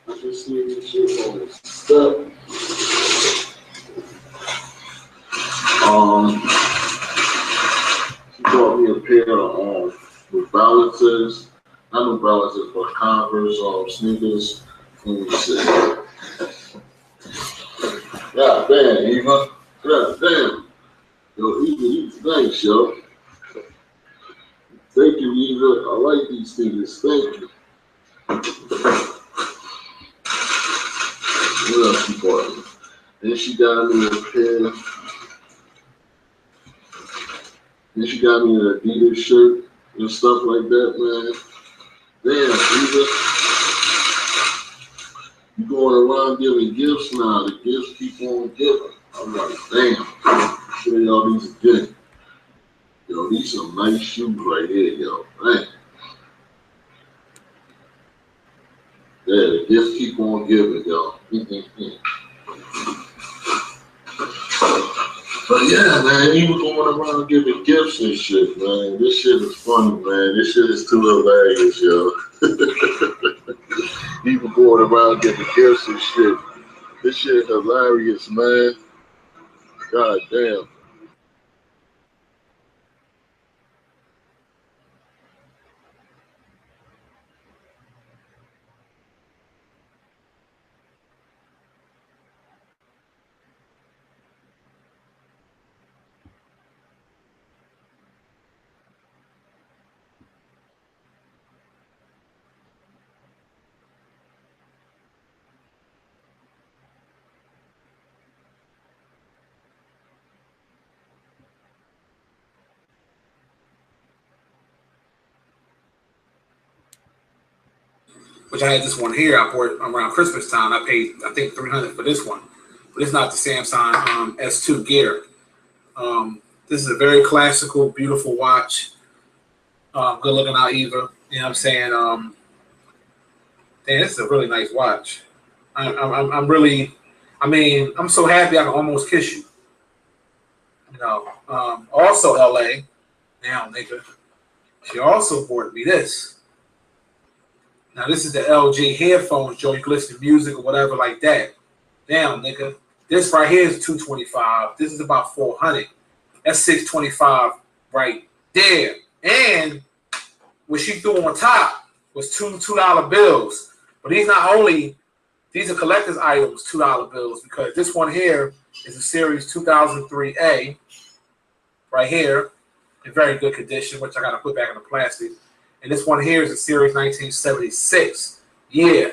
I just need to shit on stuff. She bought me a pair of New Balances, not New Balances, but Converse sneakers. Let me see. God damn, Eva. God damn. Yo, Eva, thanks, yo. Thank you, Eva. I like these sneakers. Thank you. What else she bought me? Then she got me a pair. Then she got me an Adidas shirt and stuff like that, man. Damn, Eva. You going around giving gifts now. The gifts keep on giving. I'm like, damn. Show y'all these again. Yo, these some nice shoes right here, yo. Man. Yeah, the gifts keep on giving, yo. But yeah, man, you going around giving gifts and shit, man. This shit is funny, man. This shit is too hilarious, yo. People going around giving gifts and shit. This shit hilarious, man. God damn. Which I had this one here. I bought it around Christmas time. I paid, I think, $300 for this one, but it's not the Samsung S2 Gear. This is a very classical, beautiful watch. Good looking out, Eva. You know what I'm saying? Damn, this is a really nice watch. I'm really, I mean, I'm so happy I can almost kiss you. You know. Also, LA. Now, nigga. She also bought me this. Now, this is the LG headphones, Joe. You can listen to music or whatever like that. Damn, nigga. This right here is $225. This is about $400. That's $625 right there. And what she threw on top was $2 bills. But these not only, these are collector's items, $2 bills, because this one here is a Series 2003A right here in very good condition, which I got to put back in the plastic. And this one here is a Series 1976. Yeah,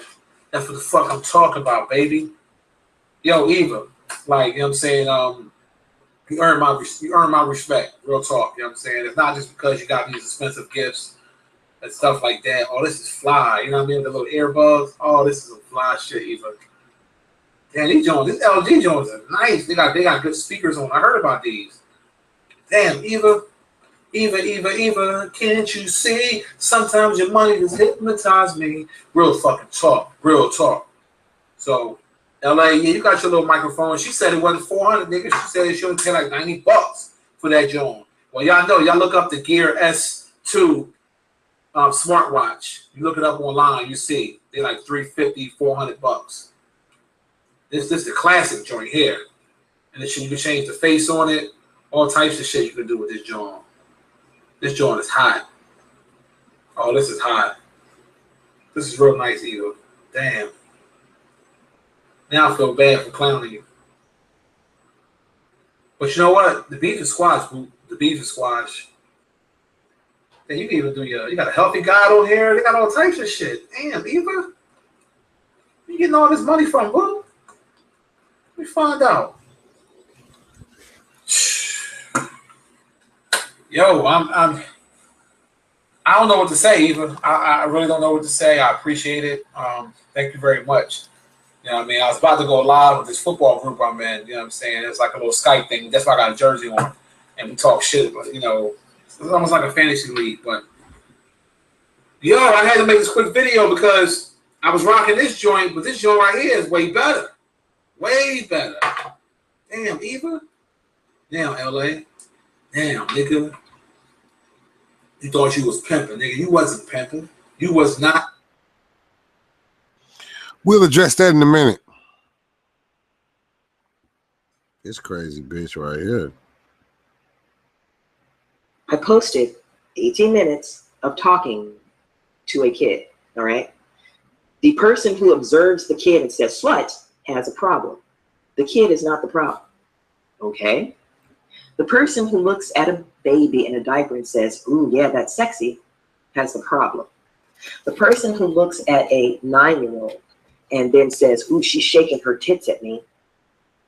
that's what the fuck I'm talking about, baby. Yo, Eva, like, you know what I'm saying? You earn my respect, real talk. You know what I'm saying? It's not just because you got these expensive gifts and stuff like that. Oh, this is fly. You know what I mean? The little earbuds. Oh, this is a fly shit, Eva. Damn, these Jones, these LG Jones are nice. They got good speakers on. I heard about these. Damn, Eva, can't you see? Sometimes your money just hypnotize me. Real fucking talk. Real talk. So, LA, yeah, you got your little microphone. She said it wasn't $400, nigga. She said she only paid like $90 for that joint. Well, y'all know, y'all look up the Gear S2 smartwatch. You look it up online, you see they're like $350, $400. This is the classic joint here, and you can change the face on it. All types of shit you can do with this joint. This joint is hot. Oh, this is hot. This is real nice, Eva. Damn. Now I feel bad for clowning you. But you know what? The beef is squash, boo. The beef is squash. And you can even do you got a healthy guide on here. They got all types of shit. Damn, Eva. Where you getting all this money from, boo? Let me find out. Yo, I don't know what to say, Eva. I really don't know what to say. I appreciate it. Thank you very much. You know what I mean? I was about to go live with this football group I'm in. You know what I'm saying? It's like a little Skype thing. That's why I got a jersey on. And we talk shit, but, you know, it's almost like a fantasy league. But, yo, I had to make this quick video because I was rocking this joint, but this joint right here is way better. Way better. Damn, Eva. Damn, LA. Damn, nigga. You thought you was pimping, nigga. You wasn't pimping. You was not. We'll address that in a minute. This crazy bitch right here. I posted 18 minutes of talking to a kid, all right? The person who observes the kid and says, slut, has a problem. The kid is not the problem, okay? The person who looks at a baby in a diaper and says, ooh, yeah, that's sexy, has the problem. The person who looks at a 9-year-old and then says, ooh, she's shaking her tits at me,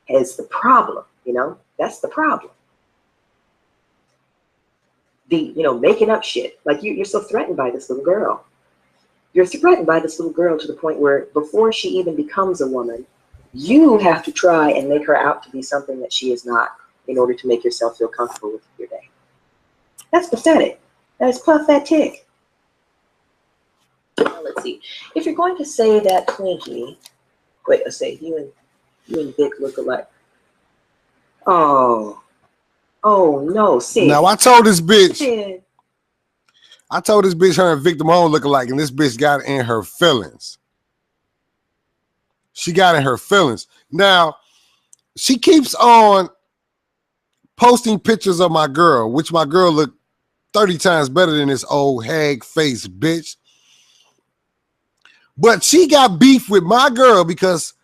has the problem, you know? That's the problem. The, making up shit. Like you're so threatened by this little girl. You're threatened by this little girl to the point where before she even becomes a woman, you have to try and make her out to be something that she is not in order to make yourself feel comfortable with your day. That's pathetic. That is pathetic. Now, let's see. If you're going to say that Twinkie, wait, let's say you and Vic look alike. Oh no, see. Now I told this bitch her and Victor Malone look alike, and this bitch got in her feelings. She got in her feelings. Now, she keeps on posting pictures of my girl, which my girl looked 30 times better than this old hag face bitch. But she got beef with my girl because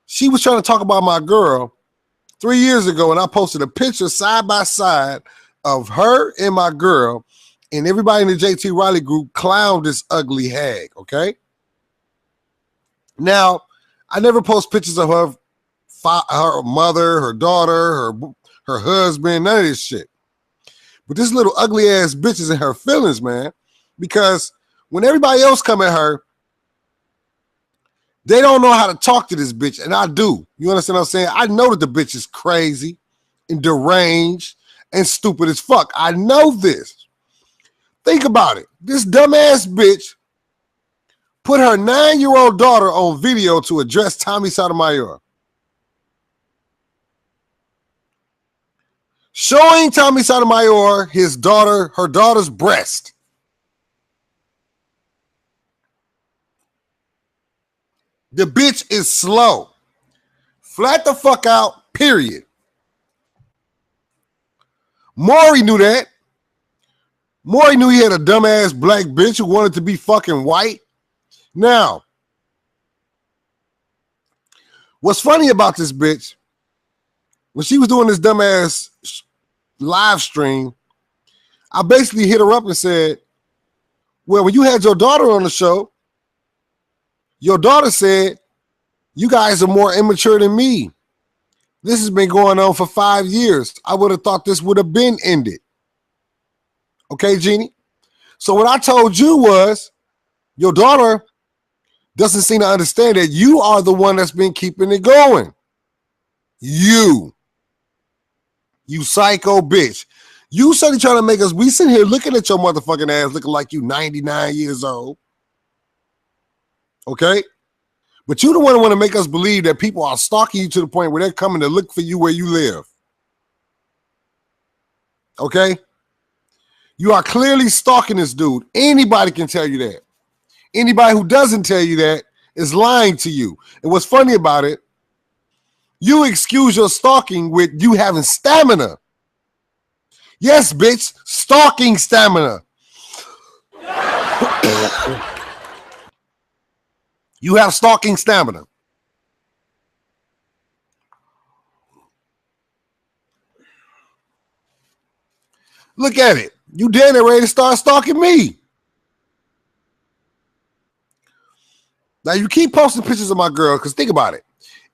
she was trying to talk about my girl 3 years ago, and I posted a picture side by side of her and my girl, and everybody in the JT Riley group clowned this ugly hag, okay? Now, I never post pictures of her mother, her daughter, her husband, none of this shit. But this little ugly ass bitch is in her feelings, man, because when everybody else come at her, they don't know how to talk to this bitch, and I do. You understand what I'm saying? I know that the bitch is crazy and deranged and stupid as fuck. I know this. Think about it. This dumbass bitch put her 9-year-old daughter on video to address Tommy Sotomayor, showing Tommy Sotomayor her daughter's breast. The bitch is slow. Flat the fuck out, period. Maury knew that. Maury knew he had a dumbass black bitch who wanted to be fucking white. Now, what's funny about this bitch, when she was doing this dumbass live stream, I basically hit her up and said, well, when you had your daughter on the show, your daughter said, you guys are more immature than me. This has been going on for 5 years. I would have thought this would have been ended. Okay, Jeannie? So what I told you was, your daughter doesn't seem to understand that you are the one that's been keeping it going. You psycho bitch. You suddenly trying to make us, we sitting here looking at your motherfucking ass looking like you 99 years old. Okay? But you the one who want to make us believe that people are stalking you to the point where they're coming to look for you where you live. Okay? You are clearly stalking this dude. Anybody can tell you that. Anybody who doesn't tell you that is lying to you. And what's funny about it, you excuse your stalking with you having stamina. Yes, bitch, stalking stamina. You have stalking stamina. Look at it. You damn near ready to start stalking me. Now you keep posting pictures of my girl, because think about it.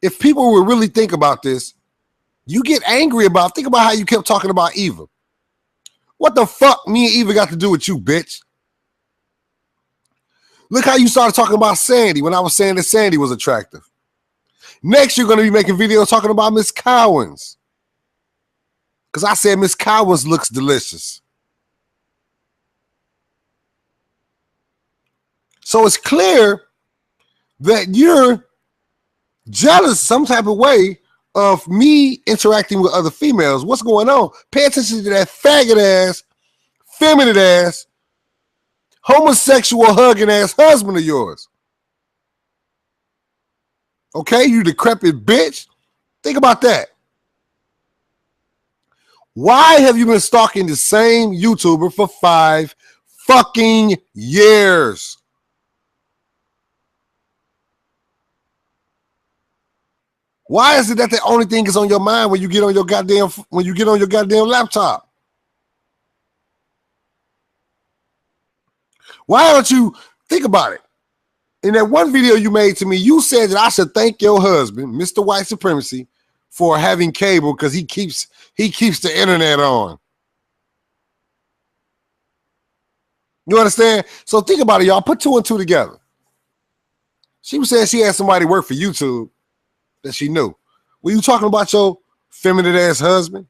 If people would really think about this, you get angry about, think about how you kept talking about Eva. What the fuck me and Eva got to do with you, bitch? Look how you started talking about Sandy when I was saying that Sandy was attractive. Next, you're going to be making videos talking about Miss Cowens. Because I said Miss Cowens looks delicious. So it's clear that you're jealous some type of way of me interacting with other females. What's going on? Pay attention to that faggot ass, feminine ass, homosexual hugging ass husband of yours. Okay, you decrepit bitch. Think about that. Why have you been stalking the same YouTuber for 5 fucking years? Why is it that the only thing is on your mind when you get on your goddamn laptop? Why don't you think about it? In that one video you made to me, you said that I should thank your husband, Mr. White Supremacy, for having cable because he keeps the internet on. You understand? So think about it, y'all. Put 2 and 2 together. She was saying she had somebody work for YouTube that she knew. Were you talking about your feminine ass husband?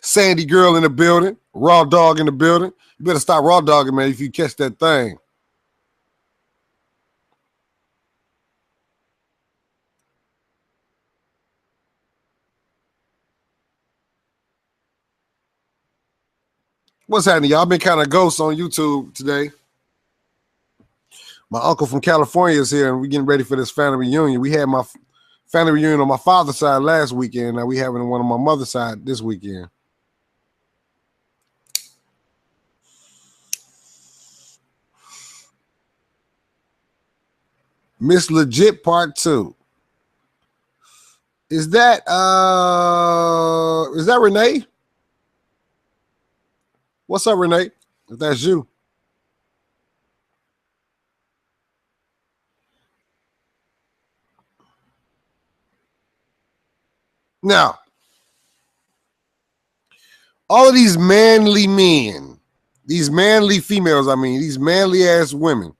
Sandy girl in the building, raw dog in the building. You better stop raw dogging, man, if you catch that thing. What's happening, y'all? Been kind of ghosts on YouTube today. My uncle from California is here, and we're getting ready for this family reunion. We had my family reunion on my father's side last weekend. Now we having one on my mother's side this weekend. Miss Legit Part 2. Is that Renee? What's up, Renee? If that's you. Now, all of these manly men, these manly females, these manly ass women,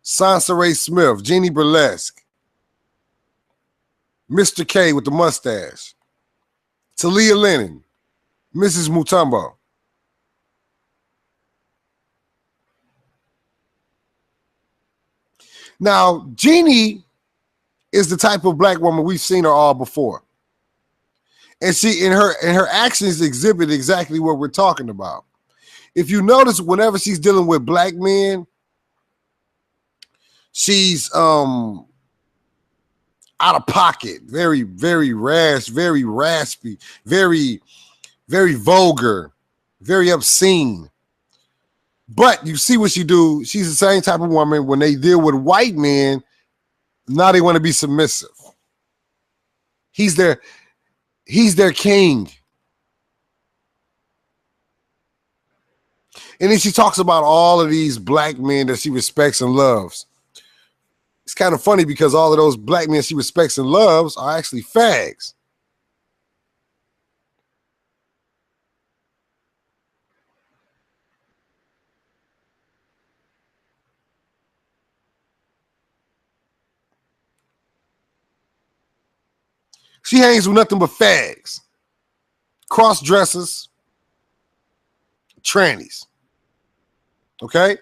Sansa Ray Smith, Jeannie Burlesque, Mr. K with the mustache, Talia Lennon, Mrs. Mutombo. Now, Jeannie is the type of black woman we've seen her all before. And she in her actions exhibit exactly what we're talking about. If you notice, whenever she's dealing with black men, she's out of pocket, very, very rash, very raspy, very, very vulgar, very obscene. But you see what she do. She's the same type of woman when they deal with white men. Now they want to be submissive. He's their king. And then she talks about all of these black men that she respects and loves. It's kind of funny because all of those black men she respects and loves are actually fags. She hangs with nothing but fags, cross-dressers, trannies. Okay?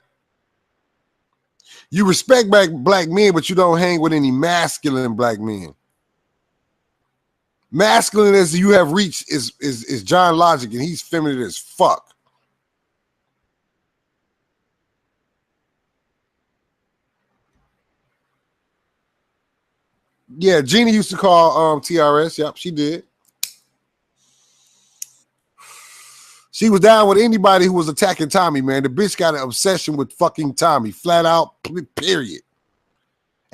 You respect black men, but you don't hang with any masculine black men. Masculine as you have reached is John Logic, and he's feminine as fuck. Yeah, Jeannie used to call TRS. Yep, she did. She was down with anybody who was attacking Tommy, man. The bitch got an obsession with fucking Tommy, flat out, period.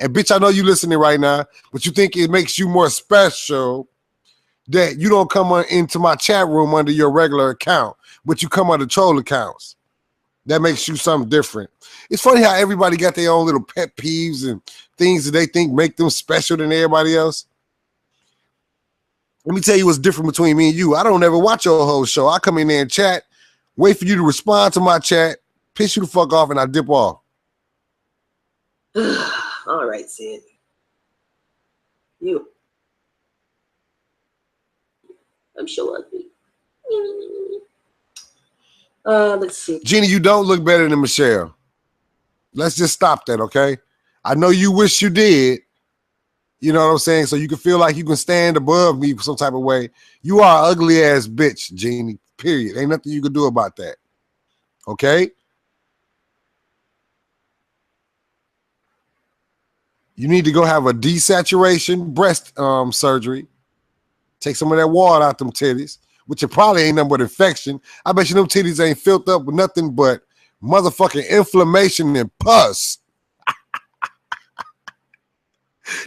And bitch, I know you listening right now, but you think it makes you more special that you don't come into my chat room under your regular account, but you come under troll accounts. That makes you something different. It's funny how everybody got their own little pet peeves and things that they think make them special than everybody else. Let me tell you what's different between me and you. I don't ever watch your whole show. I come in there and chat, wait for you to respond to my chat, piss you the fuck off, and I dip off. All right, Sid. You. I'm so ugly. Let's see. Jeannie, you don't look better than Michelle. Let's just stop that, okay? I know you wish you did. You know what I'm saying? So you can feel like you can stand above me some type of way. You are an ugly ass bitch, Jeannie. Period. Ain't nothing you can do about that. Okay? You need to go have a desaturation breast surgery. Take some of that water out them titties, which it probably ain't nothing but infection. I bet you them titties ain't filled up with nothing but motherfucking inflammation and pus.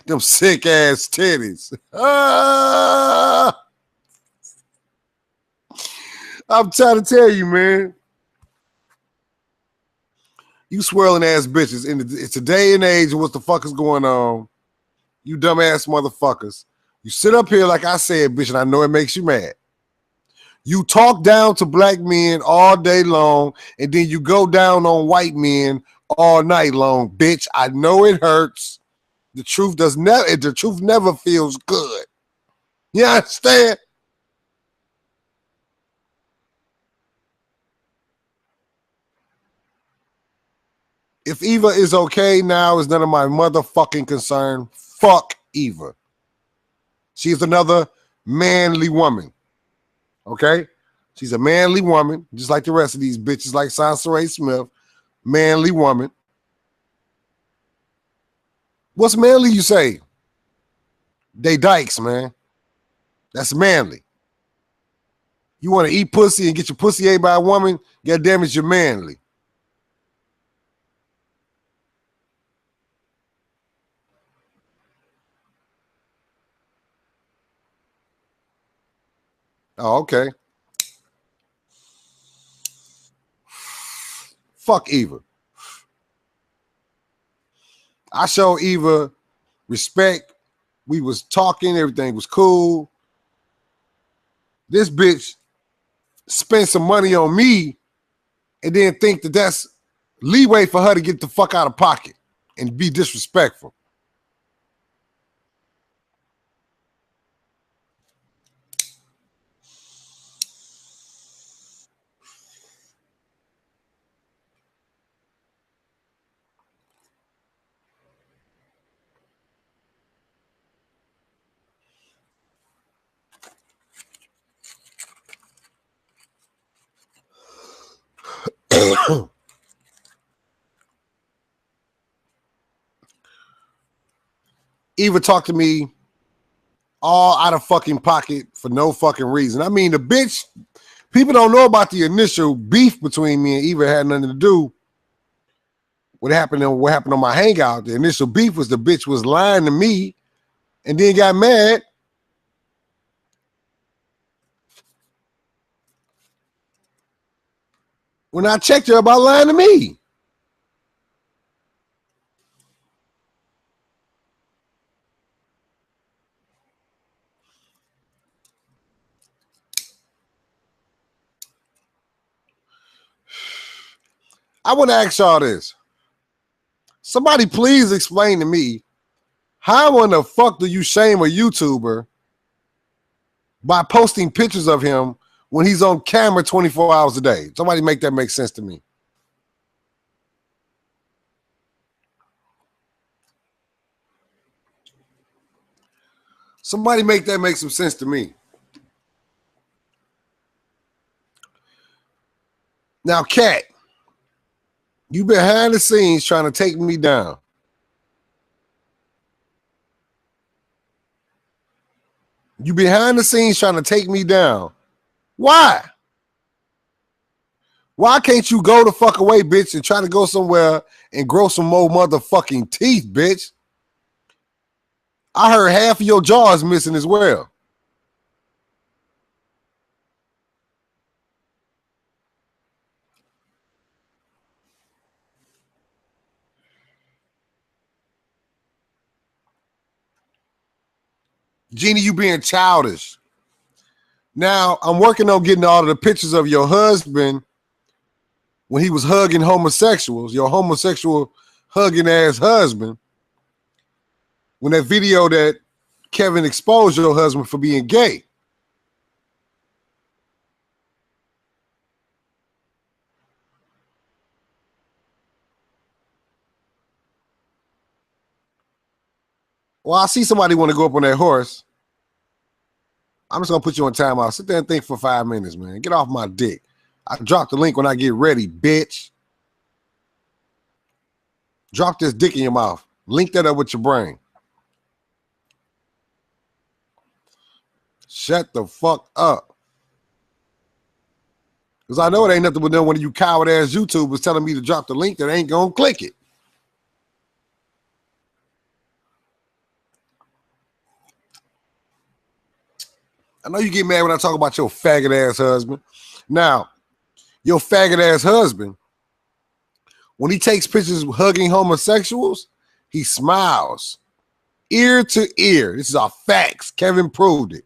Them sick ass titties. I'm trying to tell you, man. You swirling ass bitches in today and age. What the fuck is going on? You dumbass motherfuckers. You sit up here like I said, bitch, and I know it makes you mad. You talk down to black men all day long, and then you go down on white men all night long, bitch. I know it hurts. The truth does never. The truth never feels good. You understand? If Eva is okay now, is none of my motherfucking concern. Fuck Eva. She's another manly woman. Okay? She's a manly woman, just like the rest of these bitches, like Sansa Ray Smith. Manly woman. What's manly, you say? They dykes, man. That's manly. You want to eat pussy and get your pussy ate by a woman? God damn it, you're manly. Oh, okay. Fuck Eva. I show Eva respect. We was talking, everything was cool. This bitch spent some money on me and then think that that's leeway for her to get the fuck out of pocket and be disrespectful. Eva talked to me all out of fucking pocket for no fucking reason. I mean, the bitch, people don't know about the initial beef between me and Eva. It had nothing to do with what happened on my hangout. The initial beef was the bitch was lying to me and then got mad. When I checked her about lying to me. I want to ask y'all this. Somebody please explain to me, how in the fuck do you shame a YouTuber by posting pictures of him when he's on camera 24 hours a day? Somebody make that make sense to me. Somebody make that make some sense to me. Now, Kat, you behind the scenes trying to take me down. You behind the scenes trying to take me down. Why? Why can't you go the fuck away, bitch, and try to go somewhere and grow some more motherfucking teeth, bitch? I heard half of your jaw is missing as well. Jeannie, you being childish. Now, I'm working on getting all of the pictures of your husband when he was hugging homosexuals, your homosexual hugging ass husband. When that video that Kevin exposed your husband for being gay. Well, I see somebody want to go up on that horse. I'm just gonna put you on timeout. Sit there and think for 5 minutes, man. Get off my dick. I drop the link when I get ready, bitch. Drop this dick in your mouth. Link that up with your brain. Shut the fuck up. Because I know it ain't nothing but one of you coward ass YouTubers telling me to drop the link that ain't gonna click it. I know you get mad when I talk about your faggot ass husband. Now, your faggot ass husband, when he takes pictures hugging homosexuals, he smiles ear to ear. This is our facts. Kevin proved it.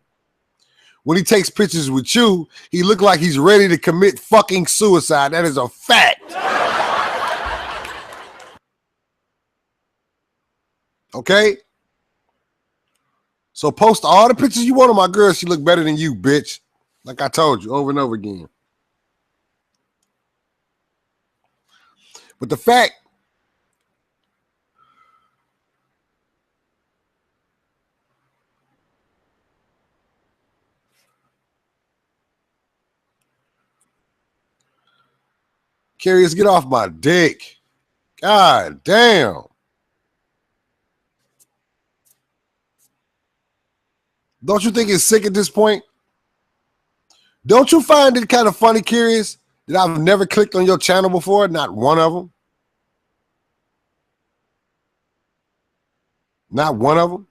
When he takes pictures with you, he look like he's ready to commit fucking suicide. That is a fact. Okay? So post all the pictures you want of my girl. She look better than you, bitch. Like I told you over and over again. But the fact Curious, get off my dick. God damn. Don't you think it's sick at this point? Don't you find it kind of funny, Curious, that I've never clicked on your channel before? Not one of them. Not one of them.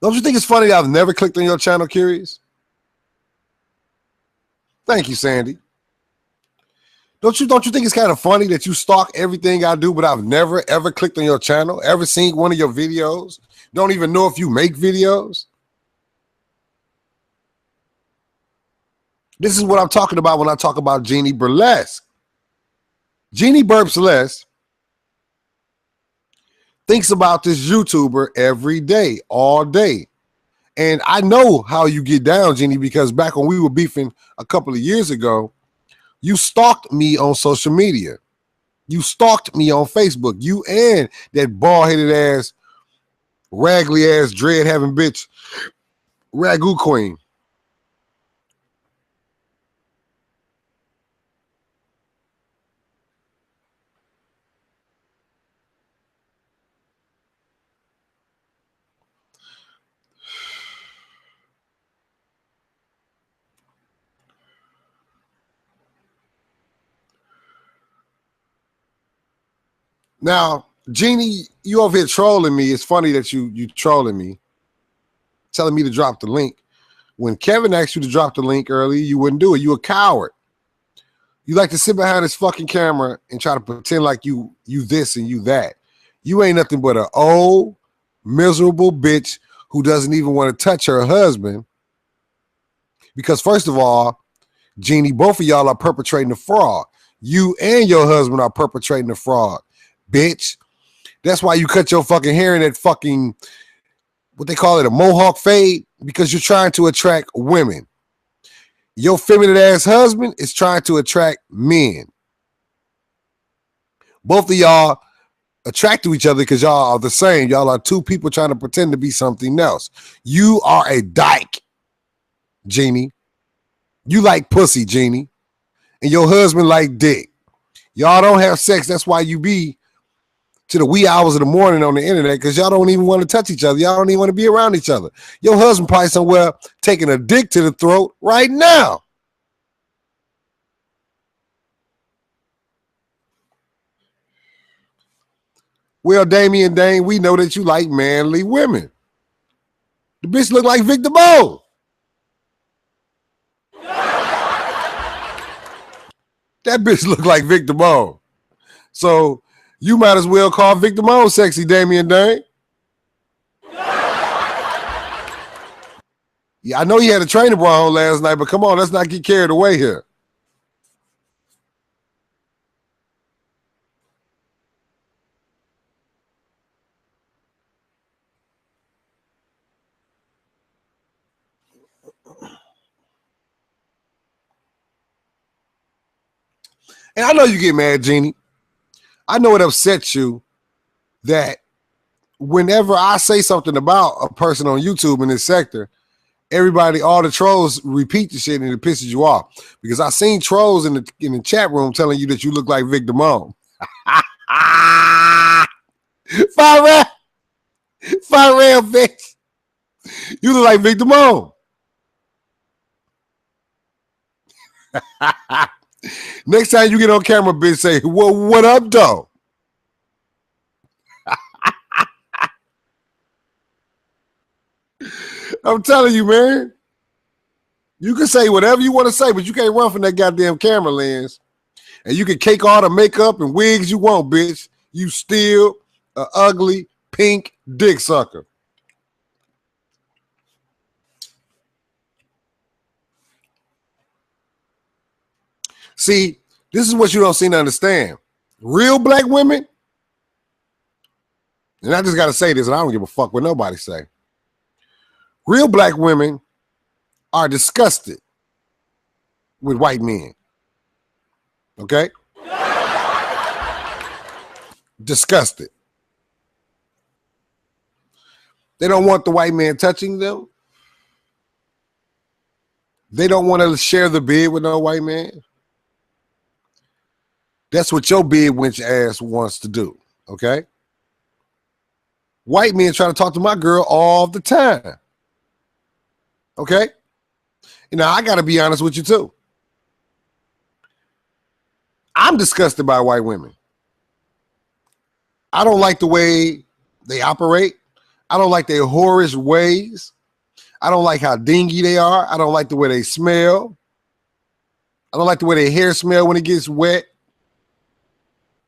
Don't you think it's funny that I've never clicked on your channel, Curious? Thank you, Sandy. Don't you think it's kind of funny that you stalk everything I do, but I've never, ever clicked on your channel, ever seen one of your videos? Don't even know if you make videos? This is what I'm talking about when I talk about Jeannie Burlesque. Jeannie Burps Less thinks about this YouTuber every day, all day. And I know how you get down, Jeannie, because back when we were beefing a couple of years ago, you stalked me on social media. You stalked me on Facebook. You and that bald-headed ass, raggly ass, dread-having bitch, Ragu Queen. Now, Jeannie, you over here trolling me. It's funny that you trolling me, telling me to drop the link. When Kevin asked you to drop the link earlier, you wouldn't do it. You a coward. You like to sit behind this fucking camera and try to pretend like you this and you that. You ain't nothing but an old, miserable bitch who doesn't even want to touch her husband. Because first of all, Jeannie, both of y'all are perpetrating a fraud. You and your husband are perpetrating a fraud, bitch. That's why you cut your fucking hair in that fucking, what they call it, a mohawk fade, because you're trying to attract women. Your feminine ass husband is trying to attract men. Both of y'all attract to each other because y'all are the same. Y'all are two people trying to pretend to be something else. You are a dyke, Jeannie. You like pussy, Jeannie. And your husband like dick. Y'all don't have sex. That's why you be to the wee hours of the morning on the internet, because y'all don't even want to touch each other. Y'all don't even want to be around each other. Your husband probably somewhere taking a dick to the throat right now. Well, Damian Dane, we know that you like manly women. The bitch look like Victor Bowe. That bitch look like Victor Bowe. So you might as well call Victor Bowe sexy, Damian Dane. Yeah, I know you had a trainer bra on last night, but come on, let's not get carried away here. And I know you get mad, Jeannie. I know it upsets you that whenever I say something about a person on YouTube in this sector, everybody, all the trolls repeat the shit and it pisses you off. Because I seen trolls in the chat room telling you that you look like Vic Damone. Fire real bitch. You look like Vic Damone. Next time you get on camera, bitch, say, well, what up, though? I'm telling you, man. You can say whatever you want to say, but you can't run from that goddamn camera lens. And you can cake all the makeup and wigs you want, bitch. You still a ugly pink dick sucker. See, this is what you don't seem to understand. Real black women, and I just got to say this, and I don't give a fuck what nobody say. Real black women are disgusted with white men. Okay? Disgusted. They don't want the white man touching them. They don't want to share the bed with no white man. That's what your bed wench ass wants to do. Okay? White men try to talk to my girl all the time. Okay? You know, I got to be honest with you too. I'm disgusted by white women. I don't like the way they operate. I don't like their whorish ways. I don't like how dingy they are. I don't like the way they smell. I don't like the way their hair smell when it gets wet.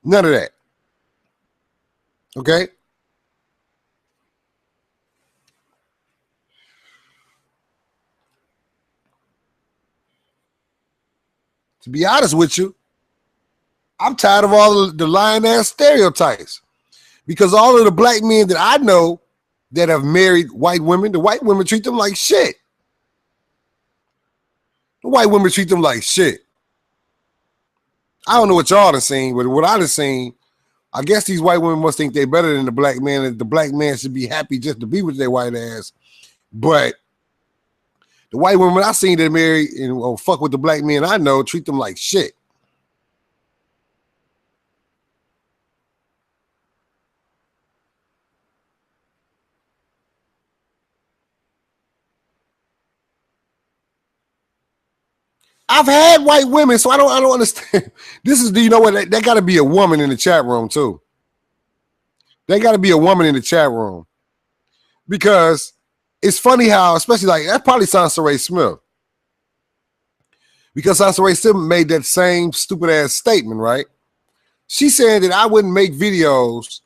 None of that. Okay? To be honest with you, I'm tired of all the lying ass stereotypes. Because all of the black men that I know that have married white women, the white women treat them like shit. The white women treat them like shit. I don't know what y'all have seen, but what I have seen, I guess these white women must think they're better than the black man, and the black man should be happy just to be with their white ass. But the white women I seen that marry and fuck with the black men I know treat them like shit. I've had white women, so I don't understand. This is, do you know what? There got to be a woman in the chat room too. There got to be a woman in the chat room because it's funny how, especially like that probably Sansaray Smith, because Sansaray Smith made that same stupid ass statement, right? She said that I wouldn't make videos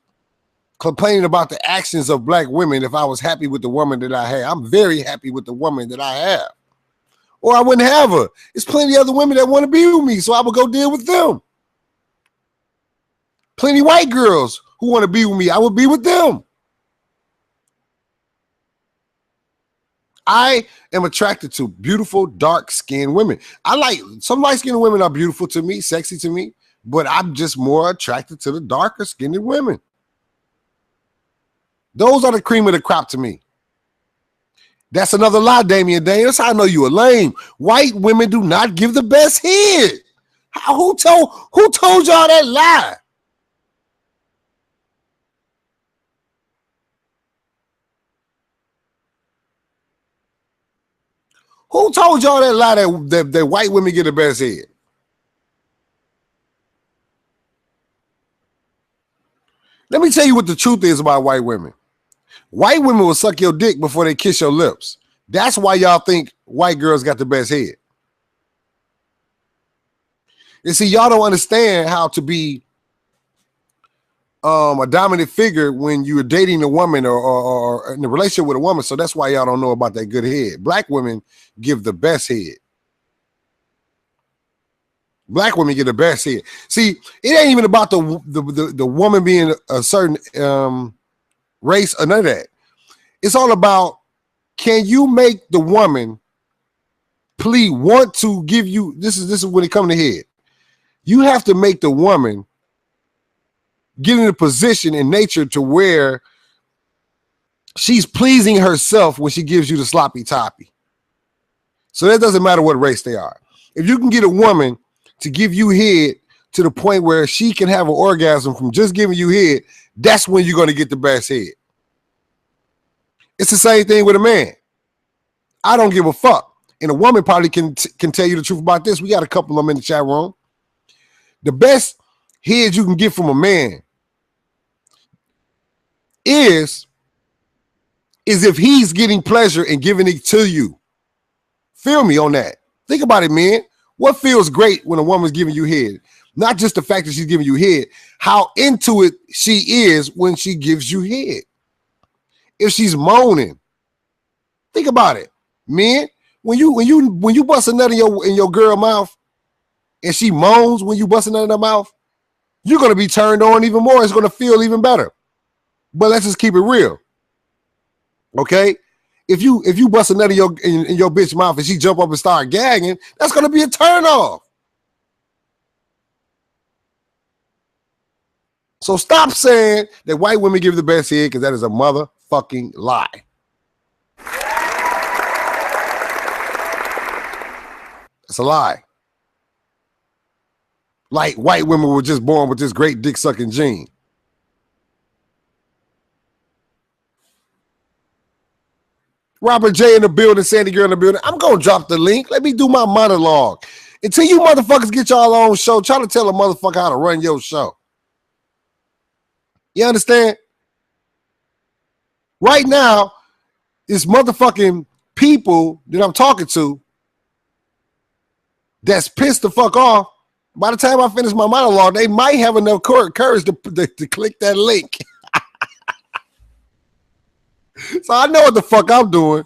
complaining about the actions of black women if I was happy with the woman that I had. I'm very happy with the woman that I have. Or I wouldn't have her. There's plenty of other women that want to be with me, so I would go deal with them. Plenty white girls who want to be with me, I would be with them. I am attracted to beautiful, dark-skinned women. I like, some light-skinned women are beautiful to me, sexy to me, but I'm just more attracted to the darker-skinned women. Those are the cream of the crop to me. That's another lie, Damian Dane. That's how I know you a lame. White women do not give the best head. Who told y'all that lie? Who told y'all that lie that white women get the best head? Let me tell you what the truth is about white women. White women will suck your dick before they kiss your lips. That's why y'all think white girls got the best head. And see, y'all don't understand how to be a dominant figure when you're dating a woman or in a relationship with a woman. So that's why y'all don't know about that good head. Black women give the best head. Black women get the best head. See, it ain't even about the woman being a certain race or none of that. It's all about, can you make the woman want to give you, this is when it comes to head. You have to make the woman get in a position in nature to where she's pleasing herself when she gives you the sloppy toppy. So that doesn't matter what race they are. If you can get a woman to give you head to the point where she can have an orgasm from just giving you head, that's when you're going to get the best head. It's the same thing with a man. I don't give a fuck. And a woman probably can tell you the truth about this. We got a couple of them in the chat room. The best head you can get from a man is if he's getting pleasure and giving it to you. Feel me on that. Think about it, man. What feels great when a woman's giving you head? Not just the fact that she's giving you head, how into it she is when she gives you head. If she's moaning, think about it, man. When you bust a nut in your girl mouth and she moans when you bust a nut in her mouth, you're gonna be turned on even more. It's gonna feel even better. But let's just keep it real, okay? If you bust a nut in your bitch mouth and she jump up and start gagging, that's gonna be a turn off. So stop saying that white women give the best head, because that is a motherfucking lie. It's a lie. Like white women were just born with this great dick sucking gene. Robert J in the building, Sandy Girl in the building. I'm going to drop the link. Let me do my monologue. Until you motherfuckers get y'all own show, try to tell a motherfucker how to run your show. You understand? Right now, it's motherfucking people that I'm talking to that's pissed the fuck off. By the time I finish my monologue, they might have enough courage to click that link. So I know what the fuck I'm doing.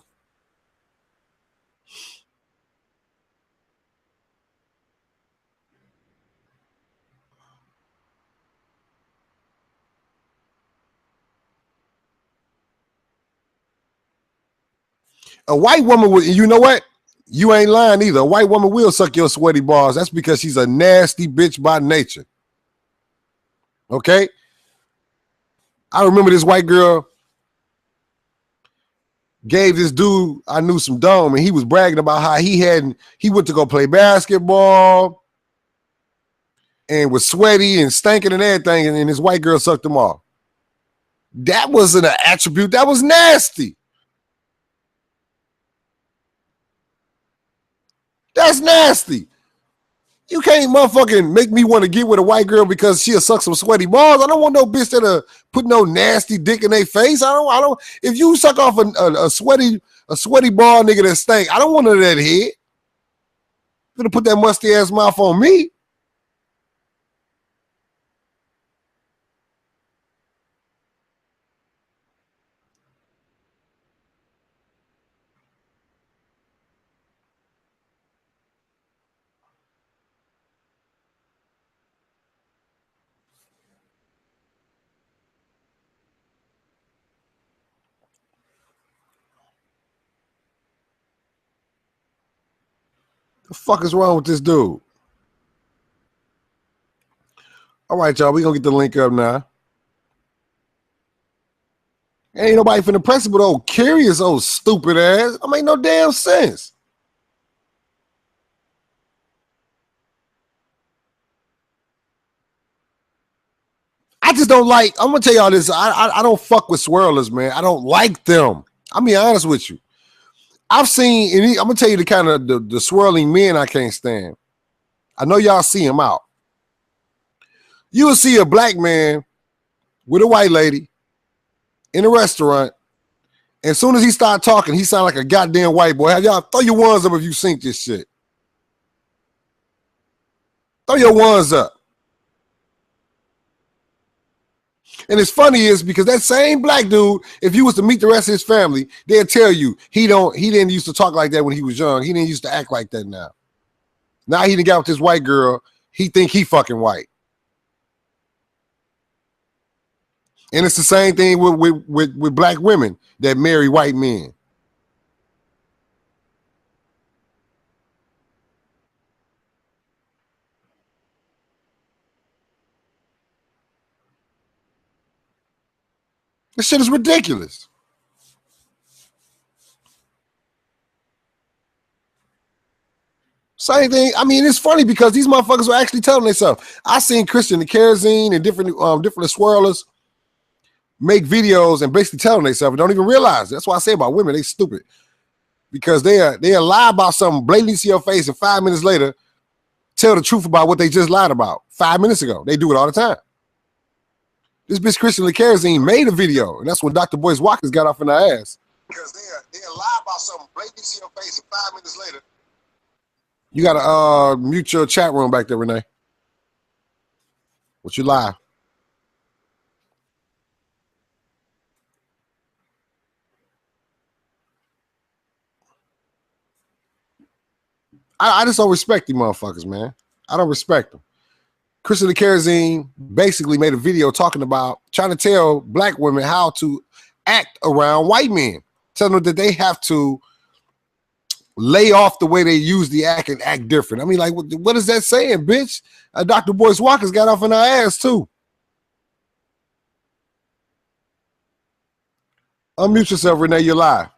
A white woman would, you know what? You ain't lying either. A white woman will suck your sweaty balls. That's because she's a nasty bitch by nature. Okay? I remember this white girl gave this dude I knew some dome, and he was bragging about how he went to go play basketball and was sweaty and stinking and everything, and his white girl sucked him off. That wasn't an attribute. That was nasty. That's nasty. You can't motherfucking make me want to get with a white girl because she'll suck some sweaty balls. I don't want no bitch that'll put no nasty dick in their face. I don't. If you suck off a sweaty ball nigga that stink, I don't want none of that head. Gonna put that musty ass mouth on me. The fuck is wrong with this dude? All right, y'all, we gonna get the link up now. Ain't nobody finna press it, but old curious, old stupid ass. That make no damn sense. I just don't like, I'm gonna tell y'all this. I don't fuck with swirlers, man. I don't like them. I'll be honest with you. I've seen, and I'm gonna tell you the kind of the swirling men I can't stand. I know y'all see them out. You will see a black man with a white lady in a restaurant, and as soon as he start talking, he sound like a goddamn white boy. Have y'all throw your ones up if you seen this shit. Throw your ones up. And it's funny is because that same black dude, if you was to meet the rest of his family, they'll tell you he didn't used to talk like that when he was young. He didn't used to act like that now. Now he done got with this white girl. He think he fucking white. And it's the same thing with black women that marry white men. This shit is ridiculous. Same thing. I mean, it's funny because these motherfuckers were actually telling themselves. I seen Christian the Kerosene and different swirlers make videos and basically telling themselves and don't even realize it. That's why I say about women, they stupid. Because they lie about something blatantly to your face and 5 minutes later tell the truth about what they just lied about 5 minutes ago. They do it all the time. This bitch Christian Kerosene made a video, and that's when Dr. Boyce Watkins got off in her ass. Because they lie about something blatantly to your face and 5 minutes later. You gotta mute your chat room back there, Renee. What you lie? I just don't respect these motherfuckers, man. I don't respect them. Christian the Kerosene basically made a video talking about trying to tell black women how to act around white men, telling them that they have to lay off the way they usually act and act different. I mean, like, what is that saying, bitch? Dr. Boyce Watkins got off in our ass, too. Unmute yourself, Renee, you're live.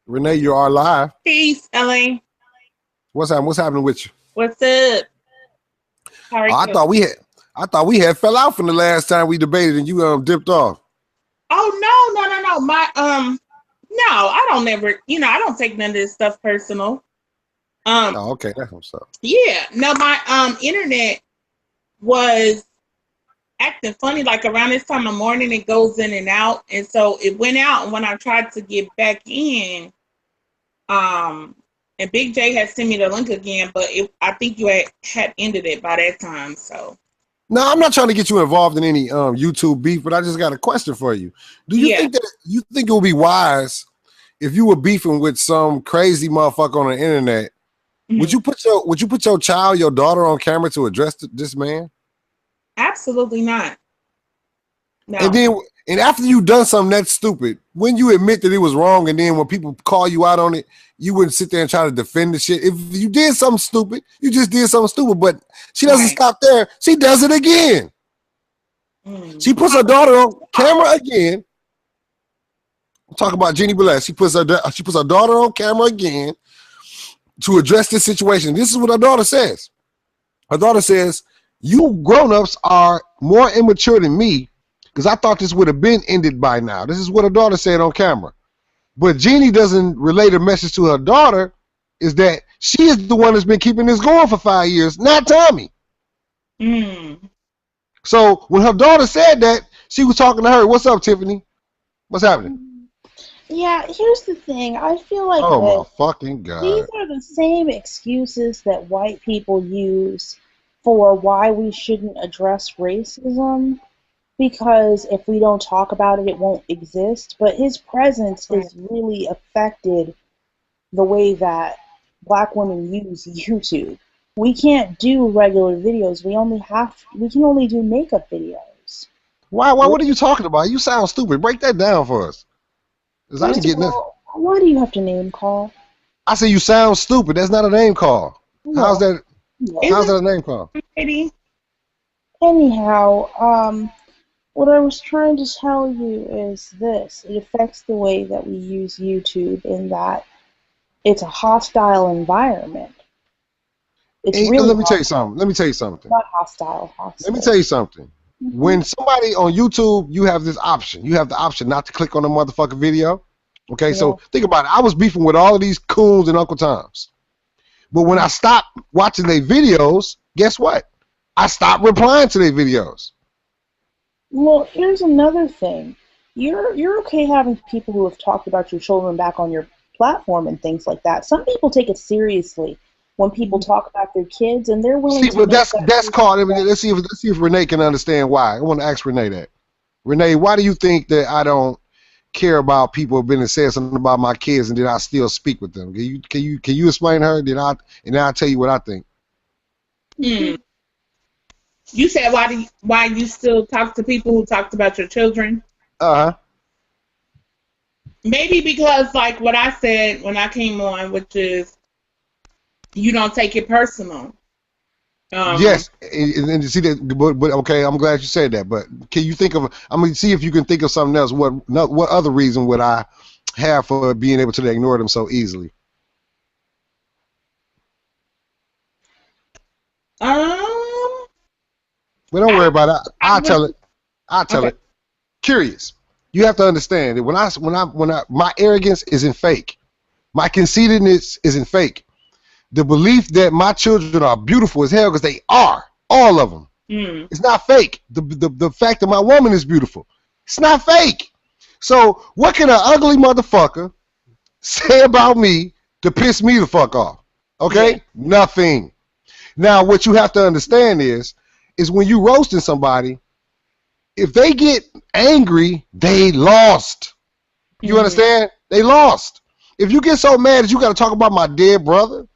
Renee, you are live. Peace, LA. What's happening? What's happening with you? What's up? How are you? I thought we had fell out from the last time we debated and you dipped off. Oh no. My no, I don't never, I don't take none of this stuff personal. Oh, okay, that's what's up. Yeah. No, my internet was acting funny, like around this time of morning it goes in and out. And so it went out, and when I tried to get back in, and Big J had sent me the link again, but I think you had ended it by that time. So no, I'm not trying to get you involved in any YouTube beef, but I just got a question for you. Do you think that it would be wise if you were beefing with some crazy motherfucker on the internet? Mm-hmm. Would you put your child, your daughter, on camera to address this man? Absolutely not. No. And after you done something that's stupid, when you admit that it was wrong, and then when people call you out on it, you wouldn't sit there and try to defend the shit. If you did something stupid, you just did something stupid. But she doesn't stop there. She does it again. She puts her daughter on camera again. Talk about Jeannie Belair. She puts her daughter on camera again to address this situation. This is what her daughter says. Her daughter says, "You grown-ups are more immature than me, because I thought this would have been ended by now." This is what her daughter said on camera. But Jeannie doesn't relay the message to her daughter is that she is the one that's been keeping this going for 5 years, not Tommy. So when her daughter said that, she was talking to her. What's up, Tiffany? What's happening? Yeah, here's the thing. I feel like my fucking God. These are the same excuses that white people use for why we shouldn't address racism. Because if we don't talk about it, it won't exist. But his presence has really affected the way that black women use YouTube. We can't do regular videos. We can only do makeup videos. Why? What are you talking about? You sound stupid. Break that down for us. I didn't get nothing. Why do you have to name call? I say you sound stupid. That's not a name call. No. How's that a name call? Anyhow, what I was trying to tell you is this. It affects the way that we use YouTube in that it's a hostile environment. Let me tell you something. Not hostile. Let me tell you something. When somebody on YouTube, you have this option. You have the option not to click on the motherfucking video. Okay, so think about it. I was beefing with all of these coons and Uncle Toms. But when I stopped watching their videos, guess what? I stopped replying to their videos. Well, here's another thing. You're okay having people who have talked about your children back on your platform and things like that. Some people take it seriously when people talk about their kids, and they're willing to. But that's called. I mean, let's see if Renee can understand why. I want to ask Renee that. Renee, why do you think that I don't care about people who've been and said something about my kids, and then I still speak with them? Can you explain her? Then I'll tell you what I think. You said why you still talk to people who talked about your children? Maybe because, like what I said when I came on, which is you don't take it personal. Yes, and see that, but okay, I'm glad you said that. But can you think of? I mean, see if you can think of something else. What other reason would I have for being able to ignore them so easily? Um, But don't worry about it. I'll tell it. I'll tell Okay. it. Curious. You have to understand that when I my arrogance isn't fake. My conceitedness isn't fake. The belief that my children are beautiful as hell, because they are, all of them. Mm. It's not fake. The fact that my woman is beautiful, it's not fake. So what can an ugly motherfucker say about me to piss me the fuck off? Okay? Yeah. Nothing. Now what you have to understand is when you roasting somebody, if they get angry, they lost. You Mhm. understand? They lost. If you get so mad that you got to talk about my dead brother,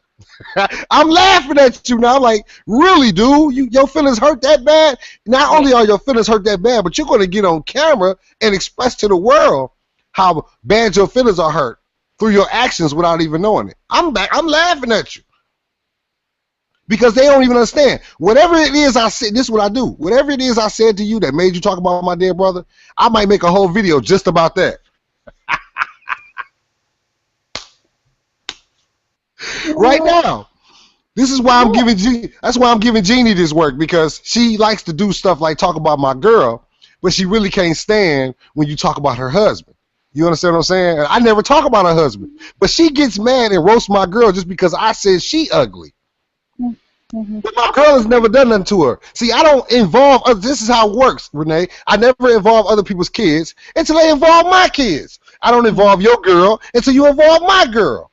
I'm laughing at you now. I'm like, really, dude? Your feelings hurt that bad? Not only are your feelings hurt that bad, but you're going to get on camera and express to the world how bad your feelings are hurt through your actions without even knowing it. I'm laughing at you. Because they don't even understand. Whatever it is I said, this is what I do. Whatever it is I said to you that made you talk about my dead brother, I might make a whole video just about that. Right now. This is why I'm giving that's why I'm giving Jeannie this work, because she likes to do stuff like talk about my girl, but she really can't stand when you talk about her husband. You understand what I'm saying? And I never talk about her husband, but she gets mad and roasts my girl just because I said she ugly. Mm-hmm. But my girl has never done nothing to her. See, I don't involve this is how it works, Renee. I never involve other people's kids until they involve my kids. I don't involve your girl until you involve my girl.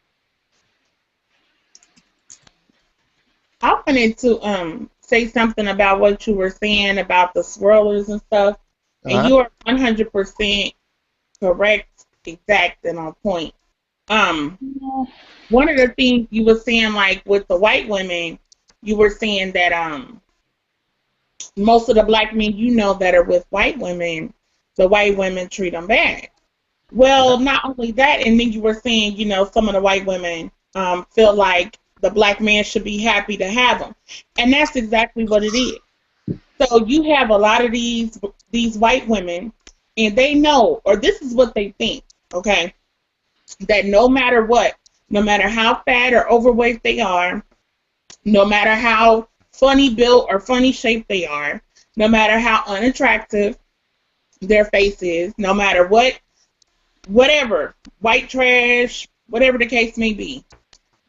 I wanted to say something about what you were saying about the swirlers and stuff, and you are 100% correct, exact, and on point. One of the things you were saying, like with the white women, you were saying that most of the black men you know that are with white women, the white women treat them bad. Well, not only that, and then you were saying, you know, some of the white women feel like the black man should be happy to have them, and that's exactly what it is. So you have a lot of these white women, and they know, or this is what they think, okay, that no matter what, no matter how fat or overweight they are, no matter how funny built or funny shaped they are, no matter how unattractive their face is, no matter whatever, white trash, whatever the case may be,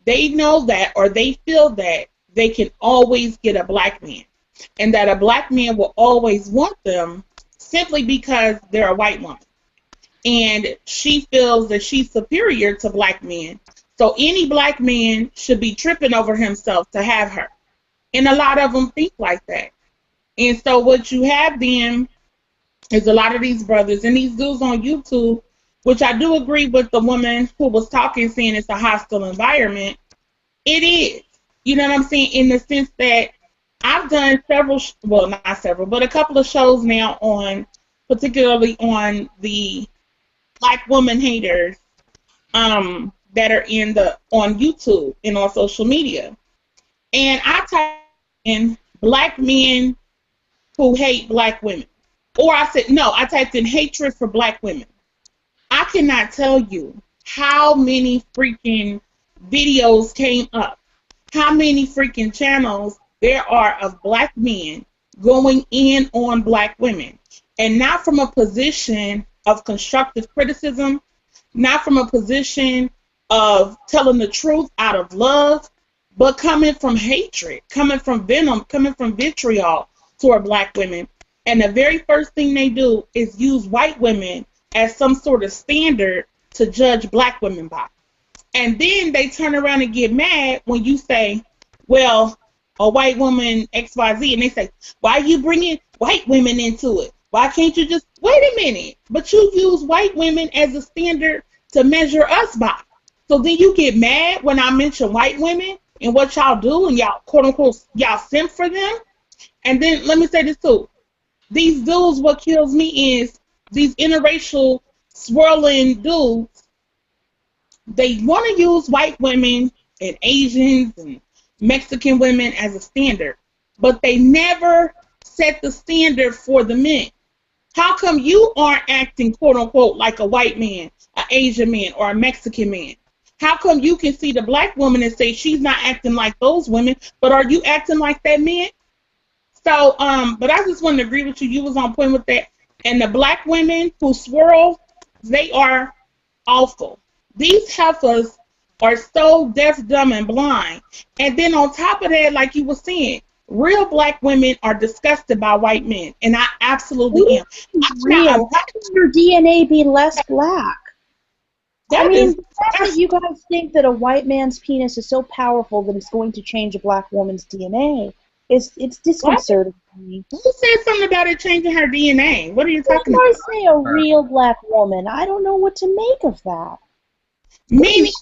they know that, or they feel that they can always get a black man, and that a black man will always want them simply because they're a white woman. And she feels that she's superior to black men. So any black man should be tripping over himself to have her. And a lot of them think like that. And so what you have then is a lot of these brothers and these dudes on YouTube, which I do agree with the woman who was talking, saying it's a hostile environment. It is. You know what I'm saying? In the sense that I've done well, not several, but a couple of shows now on, particularly on the black woman haters that are on YouTube and on social media. And I type in black men who hate black women. Or I typed in hatred for black women. I cannot tell you how many freaking videos came up, how many freaking channels there are of black men going in on black women. And not from a position of constructive criticism, not from a position of telling the truth out of love, but coming from hatred, coming from venom, coming from vitriol toward black women. And the very first thing they do is use white women as some sort of standard to judge black women by. And then they turn around and get mad when you say, well, a white woman XYZ, and they say, why are you bringing white women into it? Why can't you just, wait a minute, but you use white women as a standard to measure us by. So then you get mad when I mention white women and what y'all do, and y'all, quote unquote, y'all simp for them. And then let me say this too. These dudes, what kills me is these interracial swirling dudes, they want to use white women and Asians and Mexican women as a standard. but they never set the standard for the men. How come you aren't acting, quote unquote, like a white man, an Asian man, or a Mexican man? How come you can see the black woman and say she's not acting like those women, but are you acting like that man? So, but I just wanted to agree with you. You was on point with that. And the black women who swirl, they are awful. These heifers are so deaf, dumb, and blind. And then on top of that, like you were saying, real black women are disgusted by white men, and I absolutely am. Real. How can your DNA be less black? I mean, the fact that you guys think that a white man's penis is so powerful that it's going to change a black woman's DNA, it's disconcerting to me. Who said something about it changing her DNA? What are you talking about? I say a real black woman. I don't know what to make of that. Meaning,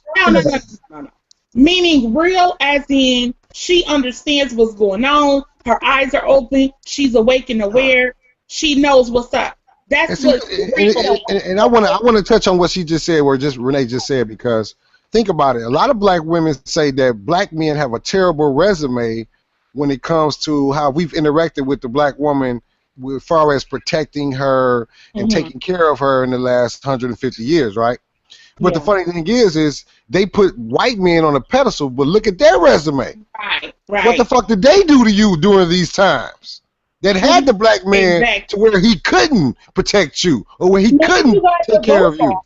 no. Meaning real as in she understands what's going on, her eyes are open, she's awake and aware, she knows what's up. That's what. And I want to touch on what she just said, Renee just said, because think about it. A lot of black women say that black men have a terrible resume when it comes to how we've interacted with the black woman as far as protecting her and taking care of her in the last 150 years, right? But the funny thing is they put white men on a pedestal, but look at their resume. Right. What the fuck did they do to you during these times that had the black man to where he couldn't protect you or where he couldn't take care of you?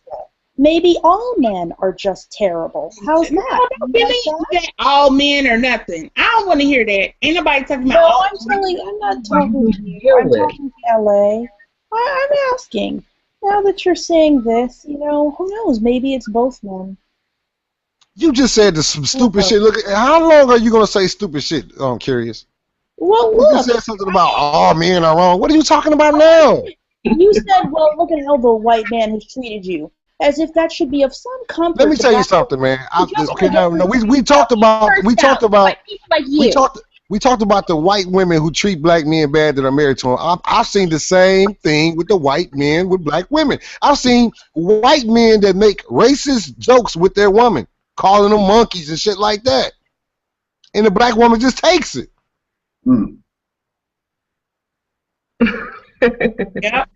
Maybe all men are just terrible. How's that? I don't believe that all men are nothing. I don't want to hear that. Ain't nobody talking about all men. I'm not talking to you. I'm talking to LA. I'm asking. Now that you're saying this, who knows? Maybe it's both men. You just said some stupid shit. Look, how long are you gonna say stupid shit? I'm curious. Well, look. You just said something about all men are wrong. What are you talking about now? You said, well, look at how the white man has treated you, as if that should be of some comfort. Let me tell you something, man. We talked about the white women who treat black men bad that are married to them. I've seen the same thing with the white men with black women. I've seen white men that make racist jokes with their woman, calling them monkeys and shit like that. And the black woman just takes it. Yeah.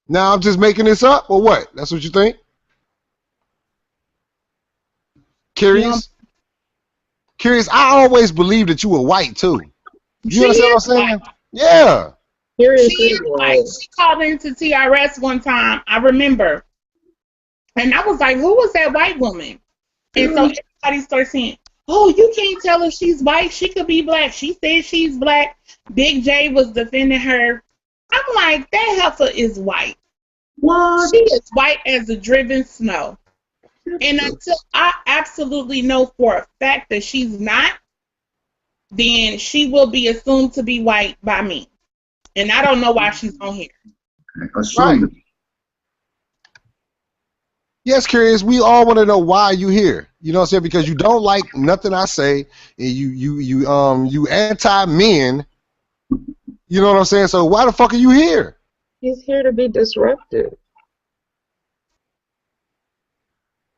Now I'm just making this up, or what? That's what you think? Curious? Curious, I always believed that you were white too. You understand what I'm saying? Yeah. She called into TRS one time, I remember. And I was like, who was that white woman? And so everybody started saying, oh, you can't tell if she's white. She could be black. She said she's black. Big J was defending her. I'm like, that heifer is white. What? She is white as the driven snow. And until I absolutely know for a fact that she's not, then she will be assumed to be white by me. And I don't know why she's on here. Right. Yes, Curious, we all want to know why you here. You know what I'm saying? Because you don't like nothing I say, and you anti-men. You know what I'm saying? So why the fuck are you here? He's here to be disruptive.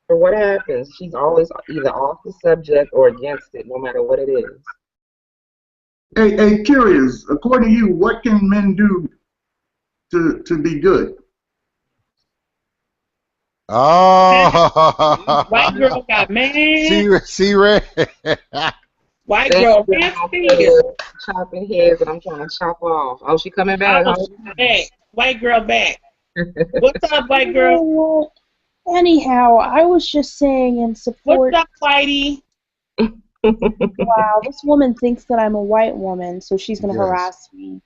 Or what happens? She's always either off the subject or against it, no matter what it is. Hey, Curious, according to you, what can men do to be good? Oh, white girl got mad. See, Ray. White girl chopping heads that I'm trying to chop off. Oh, she coming back? White girl back. What's up, white girl? Anyhow, I was just saying in support. What's up, Whitey? Wow, this woman thinks that I'm a white woman, so she's going to harass me.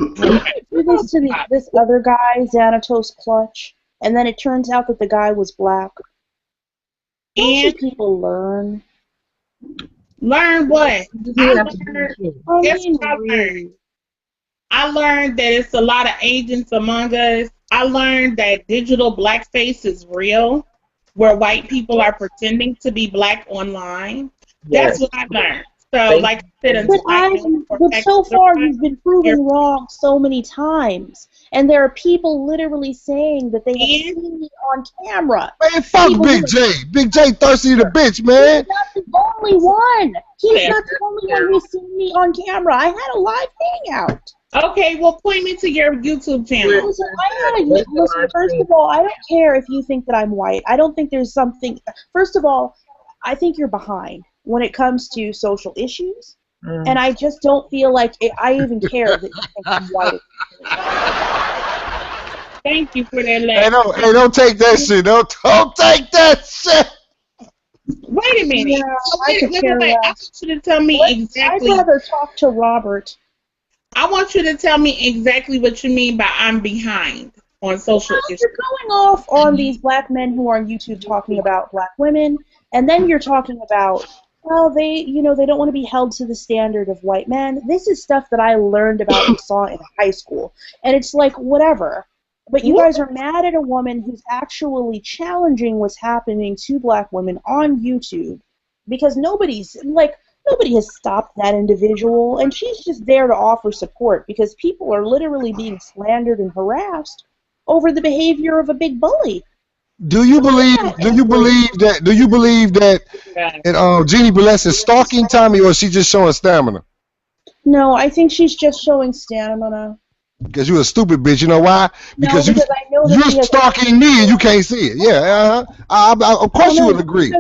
Do this to this other guy, Xanatos Clutch, and then it turns out that the guy was black. And people learn. Learn what? I learned that it's a lot of agents among us. I learned that digital blackface is real, where white people are pretending to be black online. That's what I learned. So, like I said, but so far you've been proven wrong so many times, and there are people literally saying that they have seen me on camera. Man, fuck Big J. Big J thirsty to the bitch, man. He's not the only one. He's Yeah. not the only one who's seen me on camera. I had a live hangout. Okay, well, point me to your YouTube channel. Listen, listen, first of all, I don't care if you think that I'm white. I don't think there's something. First of all, I think you're behind when it comes to social issues. And I just don't feel like I even care that you think I'm white. Thank you for that. Hey, don't take that shit. Don't take that shit. Wait a minute. Yeah, I could care I less. want you to tell me exactly. I'd rather talk to Robert. I want you to tell me exactly what you mean by I'm behind on social issues. You're going off on these black men who are on YouTube talking about black women, and then you're talking about, well, they don't want to be held to the standard of white men. This is stuff that I learned about and saw in high school, and it's like, whatever. But you guys are mad at a woman who's actually challenging what's happening to black women on YouTube because nobody has stopped that individual, and she's just there to offer support because people are literally being slandered and harassed over the behavior of a big bully. Do you believe that Jeannie Burlesque is stalking Tommy, or is she just showing stamina? No, I think she's just showing stamina. Because you're a stupid bitch. You know why? Because I know that you're stalking me and you can't see it. Yeah, of course you would agree.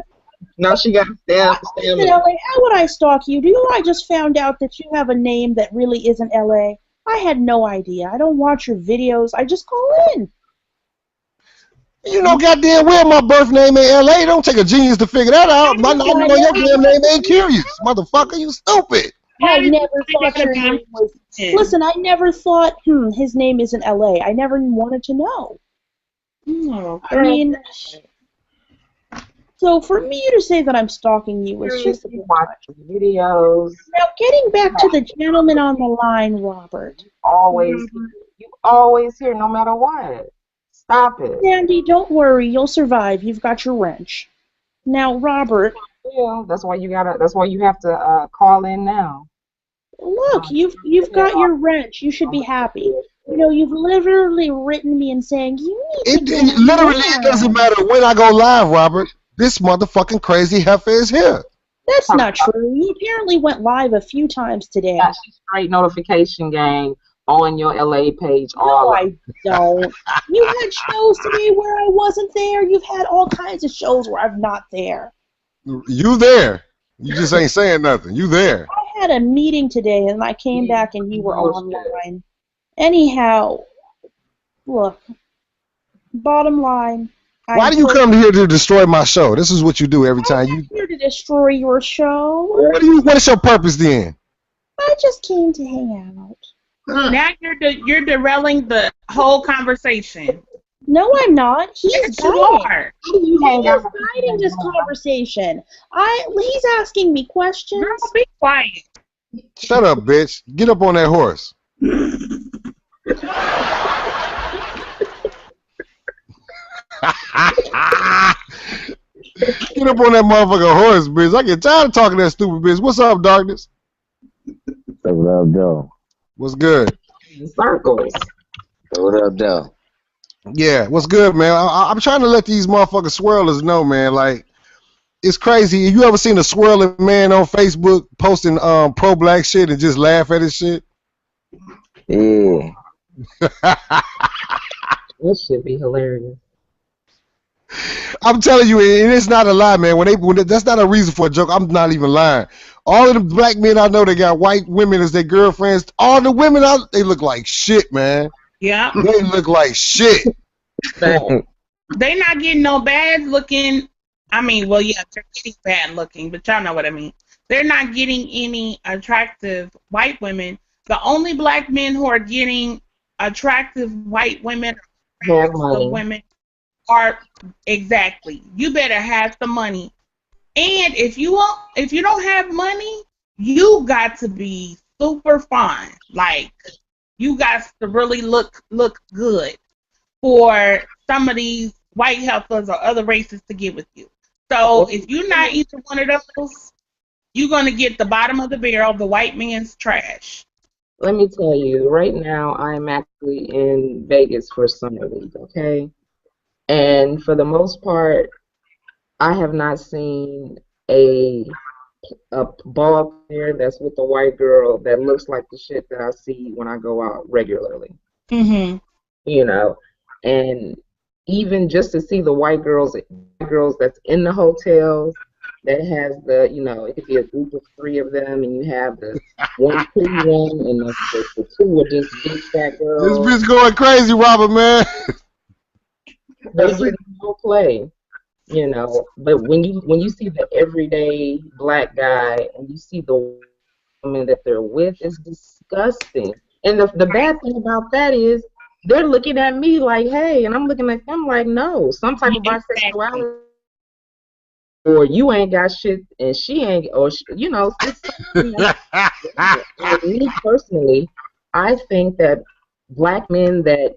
No, she got stamina. How would I stalk you? Do you know I just found out that you have a name that really isn't LA? I had no idea. I don't watch your videos. I just call in. You know goddamn well my birth name ain't LA. It don't take a genius to figure that out. I know your damn name ain't Curious. Motherfucker, you stupid. I never thought your name was... Listen, I never thought, his name isn't LA. I never wanted to know. I mean... So for me to say that I'm stalking you is just a bit much. Videos. Now, getting back to the gentleman on the line, Robert. You always here, no matter what. Stop it. Sandy, don't worry. You'll survive. You've got your wrench. Now, Robert. Yeah, that's why you have to call in now. Look, you've got your wrench. You should be happy. You know, you've literally written me and saying you need to it doesn't matter when I go live, Robert. This motherfucking crazy heifer is here. That's not true. You apparently went live a few times today. Got straight notification gang on your LA page. No, I don't. You had shows today where I wasn't there. You've had all kinds of shows where I'm not there. You there. You just ain't saying nothing. You there. I had a meeting today and I came back and you were online. Anyhow, look, bottom line. Why do you come here to destroy my show? This is what you do every time. I'm here to destroy your show. What is your purpose then? I just came to hang out. Now you're derailing the whole conversation. No, I'm not. He's guiding. He's guiding this conversation. He's asking me questions. Girl, be quiet. Shut up, bitch. Get up on that horse. Get up on that motherfucking horse, bitch. I get tired of talking to that stupid bitch. What's up, Darkness? What up, though? What's good? Circles. What up, though? Yeah, what's good, man? I'm trying to let these motherfucking swirlers know, man. Like, it's crazy. You ever seen a swirling man on Facebook posting pro-black shit and just laugh at his shit? Yeah. That should be hilarious. I'm telling you, and it's not a lie, man. That's not a reason for a joke. I'm not even lying. All of the black men I know that got white women as their girlfriends, all the women they look like shit, man. Yeah. They look like shit. They not getting no bad looking. I mean, well, yeah, they're getting bad looking, but y'all know what I mean. They're not getting any attractive white women. The only black men who are getting attractive white women are exactly. You better have some money, and if you don't have money, you got to be super fine. Like you got to really look good for some of these white heifers or other races to get with you. So if you're not either one of those, you're gonna get the bottom of the barrel, the white man's trash. Let me tell you, right now I'm actually in Vegas for Summer League, okay? And for the most part, I have not seen a a ball player that's with a white girl that looks like the shit that I see when I go out regularly. Mm-hmm. You know, and even just to see the white girls that's in the hotels that has the, you know, it could be a group of 3 of them, and you have the one pretty one and the 2 are just big fat This girls. bitch going crazy, Robert, man. They get no play, you know. But when you see the everyday black guy and you see the woman that they're with, it's disgusting. And the bad thing about that is they're looking at me like, hey, and I'm looking at them like, no, some type of bisexuality, or you ain't got shit and she ain't, or you know, it's me personally, I think that black men that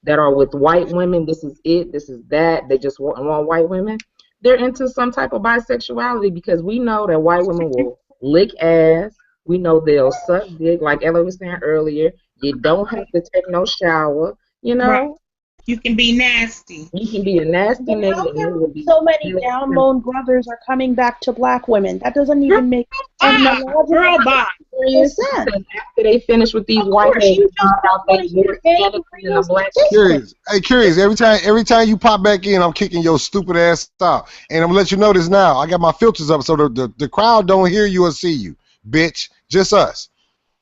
are with white women, this is it, this is that, they just want white women, they're into some type of bisexuality, because we know that white women will lick ass, we know they'll suck dick, like Ella was saying earlier, you don't have to take no shower, you know. Right. You can be nasty. You can be a nasty nigga. So many down-low brothers are coming back to black women. That doesn't even make any girl bye. sense. After they finish with these white niggas, Curious. Hey, Curious. Every time you pop back in, I'm kicking your stupid ass out. And I'm gonna let you know this now. I got my filters up so the crowd don't hear you or see you, bitch. Just us.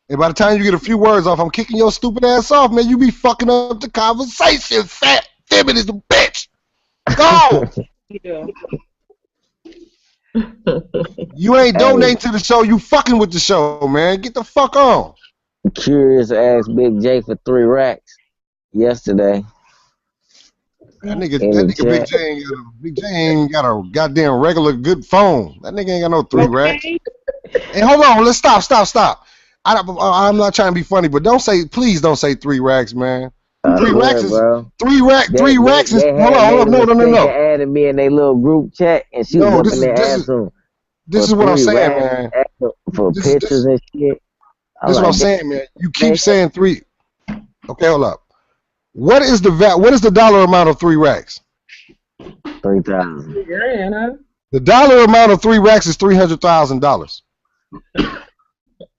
And by the time you get a few words off, I'm kicking your stupid ass off, man. You be fucking up the conversation, fat feminist bitch. Go. You ain't donating to the show. You fucking with the show, man. Get the fuck on. Curious asked Big J for 3 racks yesterday. That nigga Big J ain't got a goddamn regular good phone. That nigga ain't got no 3 racks. Hey, hold on. Let's stop. I'm not trying to be funny, but please don't say 3 racks, man. 3 racks is bro. 3 racks is hold on, no. Added me in their little group chat, and she was looking at asking. This is what I'm saying, man. For pictures and shit. This is what I'm saying, man. You keep saying 3. Okay, hold up. What is the dollar amount of 3 racks? 3,000. The dollar amount of 3 racks is $300,000.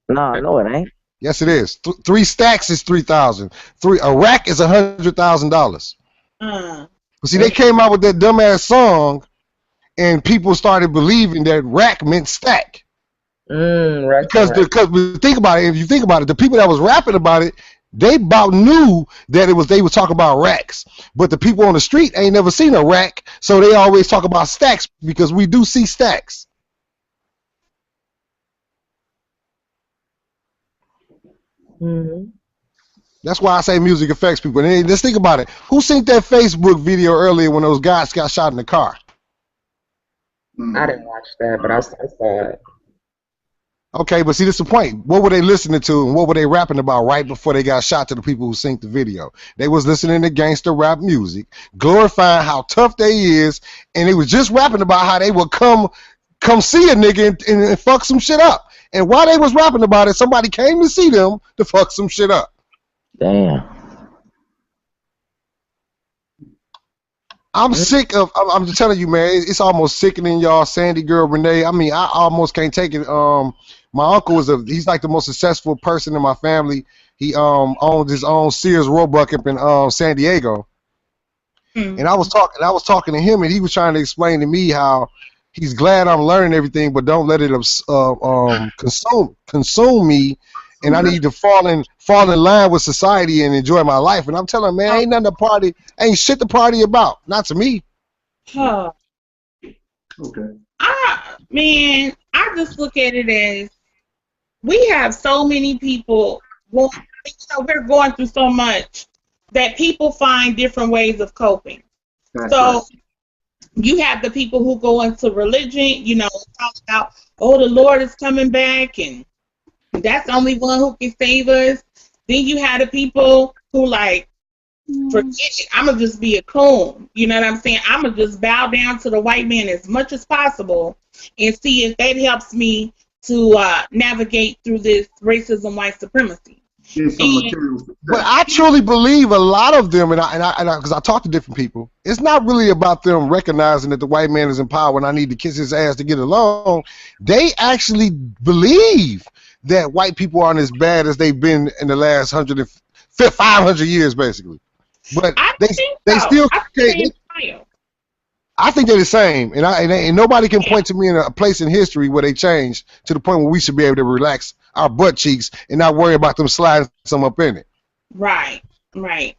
No, it ain't. Yes, it is. 3 stacks is 3,000. A rack is $100,000. See, they came out with that dumbass song, and people started believing that rack meant stack. Because think about it. If you think about it, the people that was rapping about it, they about knew that they was talking about racks. But the people on the street ain't never seen a rack, so they always talk about stacks, because we do see stacks. That's why I say music affects people. And let's think about it. Who seen that Facebook video earlier when those guys got shot in the car? I didn't watch that, but I saw it. Okay, but see, this is the point. What were they listening to and what were they rapping about right before they got shot to the people who synced the video? They was listening to gangster rap music, glorifying how tough they is, and they was just rapping about how they would come see a nigga and fuck some shit up. And while they was rapping about it, somebody came to see them to fuck some shit up. Damn. I'm sick of. I'm just telling you, man. It's almost sickening, y'all. Sandy Girl Renee. I mean, I almost can't take it. My uncle he's like the most successful person in my family. He owns his own Sears Roebuck up in San Diego. And I was talking to him, and he was trying to explain to me how he's glad I'm learning everything, but don't let it consume me. And I need to fall in line with society and enjoy my life. And I'm telling him, man, ain't nothing to party, ain't shit to party about. Not to me. Okay. Man, I just look at it as we have so many people. We're going through so much that people find different ways of coping. You have the people who go into religion, talk about, oh, the Lord is coming back, and that's the only one who can save us. Then you have the people who forget it. I'm going to just be a coon. You know what I'm saying? I'm going to just bow down to the white man as much as possible and see if that helps me to navigate through this racism, white supremacy. get some And- material success. But I truly believe a lot of them, and I, because I talk to different people, it's not really about them recognizing that the white man is in power and I need to kiss his ass to get along. They actually believe that white people aren't as bad as they've been in the last 500 years, basically. But I they think they so. still. I think they smile. I think they're the same, and nobody can point to me in a place in history where they changed to the point where we should be able to relax our butt cheeks and not worry about them sliding some up in it. Right, right.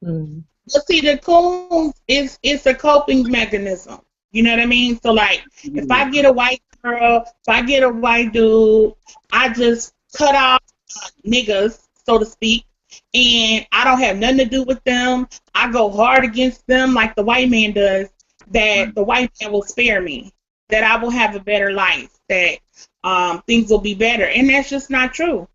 Mm. But see, the coons it's a coping mechanism. You know what I mean? So like, if I get a white girl, if I get a white dude, I just cut off niggas, so to speak, and I don't have nothing to do with them. I go hard against them like the white man does. That the white man will spare me. That I will have a better life. That things will be better, and that's just not true.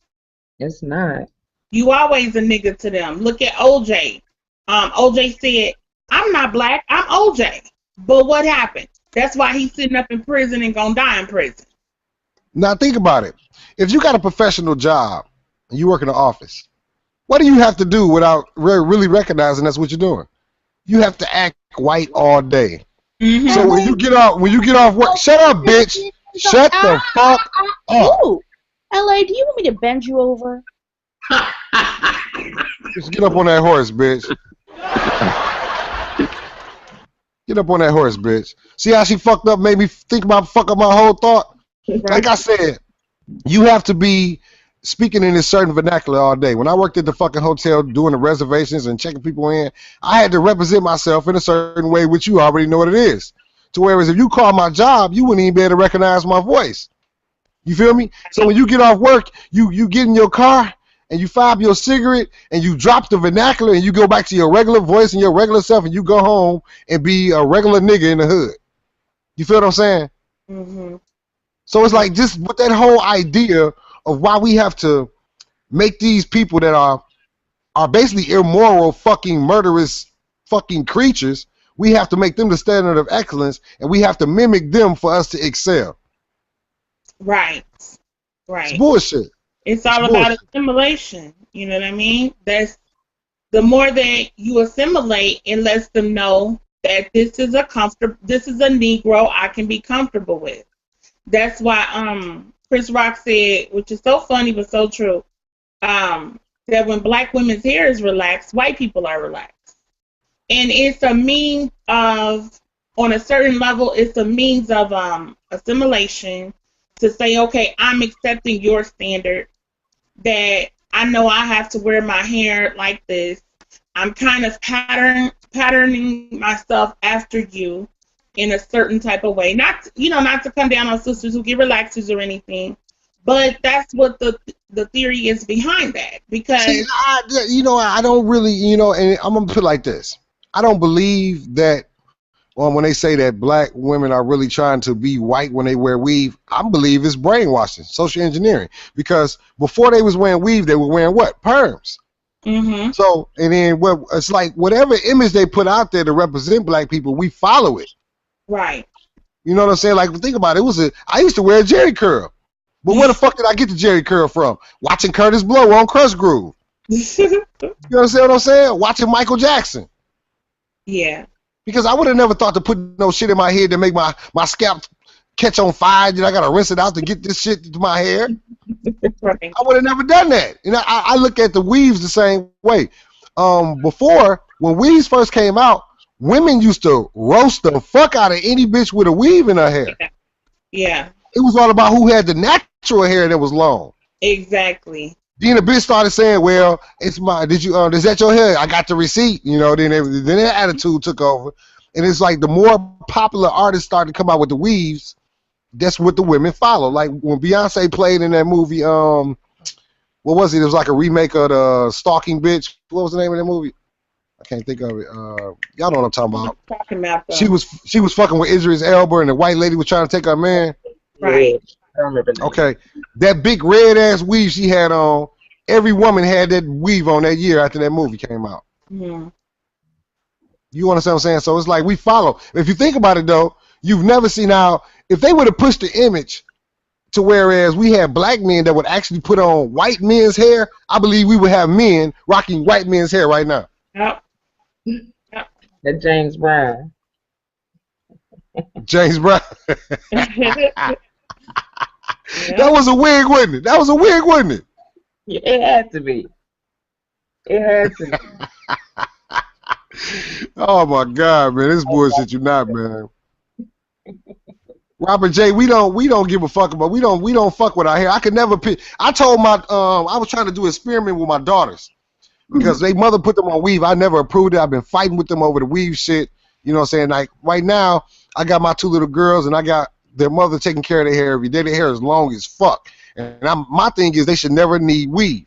It's not. You always a nigga to them. Look at OJ. OJ said, I'm not black, I'm OJ. But what happened? That's why he's sitting up in prison and gonna die in prison. Now think about it. If you got a professional job and you work in an office, what do you have to do without really recognizing that's what you're doing? You have to act white all day. Mm-hmm. So when you get off work, shut up, bitch. Shut the fuck up. Ooh, LA, do you want me to bend you over? Just get up on that horse, bitch. Get up on that horse, bitch. See how she fucked up, made me think about fuck up my whole thought? Like I said, you have to be speaking in a certain vernacular all day. When I worked at the fucking hotel doing the reservations and checking people in, I had to represent myself in a certain way, which you already know what it is. To whereas if you call my job, you wouldn't even be able to recognize my voice. You feel me? So when you get off work, you get in your car and you fire up your cigarette and you drop the vernacular and you go back to your regular voice and your regular self and you go home and be a regular nigga in the hood. You feel what I'm saying? Mm-hmm. So it's like just with that whole idea of why we have to make these people that are basically immoral, fucking murderous, fucking creatures, we have to make them the standard of excellence, and we have to mimic them for us to excel. Right. It's Right. bullshit. It's all It's about bullshit. assimilation. You know what I mean? That's the more that you assimilate, it lets them know that this is a Negro I can be comfortable with. That's why Chris Rock said, which is so funny but so true, that when black women's hair is relaxed, white people are relaxed. And it's a means of, on a certain level, it's a means of assimilation to say, okay, I'm accepting your standard, that I know I have to wear my hair like this. I'm kind of patterning myself after you in a certain type of way. Not to come down on sisters who get relaxers or anything, but that's what the theory is behind that. Because See, I don't really, and I'm gonna put it like this. I don't believe that when they say that black women are really trying to be white when they wear weave. I believe it's brainwashing, social engineering. Because before they was wearing weave, they were wearing what? Perms. mm-hmm. So, and then it's like whatever image they put out there to represent black people, we follow it. Right. You know what I'm saying? Like, think about it. I used to wear a Jerry curl. But where the fuck did I get the Jerry curl from? Watching Curtis Blow on Crush Groove. You understand what I'm saying? Watching Michael Jackson. Yeah. Because I would have never thought to put no shit in my head to make my scalp catch on fire. I got to rinse it out to get this shit to my hair. Right. I would have never done that. I look at the weaves the same way. Before, when weaves first came out, women used to roast the fuck out of any bitch with a weave in her hair. Yeah. It was all about who had the natural hair that was long. Exactly. Then the bitch started saying, "Well, it's my. Is that your hair? I got the receipt." Then their attitude took over, and it's like the more popular artists started to come out with the weaves, that's what the women follow. Like when Beyonce played in that movie, what was it? It was like a remake of the Stalking Bitch. What was the name of that movie? I can't think of it. Y'all know what I'm talking about. Talking about She was fucking with Idris Elba, and the white lady was trying to take her man. right. I remember that. Okay, that big red ass weave she had on. Every woman had that weave on that year after that movie came out. Mm-hmm. You understand what I'm saying? So it's like we follow. If you think about it though, you've never seen how if they would have pushed the image to whereas we had black men that would actually put on white men's hair, I believe we would have men rocking white men's hair right now. Yep. That James Brown. James Brown. Yeah. That was a wig, wasn't it? That was a wig, wasn't it? Yeah, it had to be. It had to be. Oh my God, man, this bullshit you not, man. Robert J, we don't give a fuck about. We don't fuck with our hair. I could never pick. I told my I was trying to do an experiment with my daughters because they mother put them on weave. I never approved it. I've been fighting with them over the weave shit. You know what I'm saying? Like right now, I got my 2 little girls and I got their mother taking care of their hair every day. Their hair is long as fuck. And my thing is they should never need weave.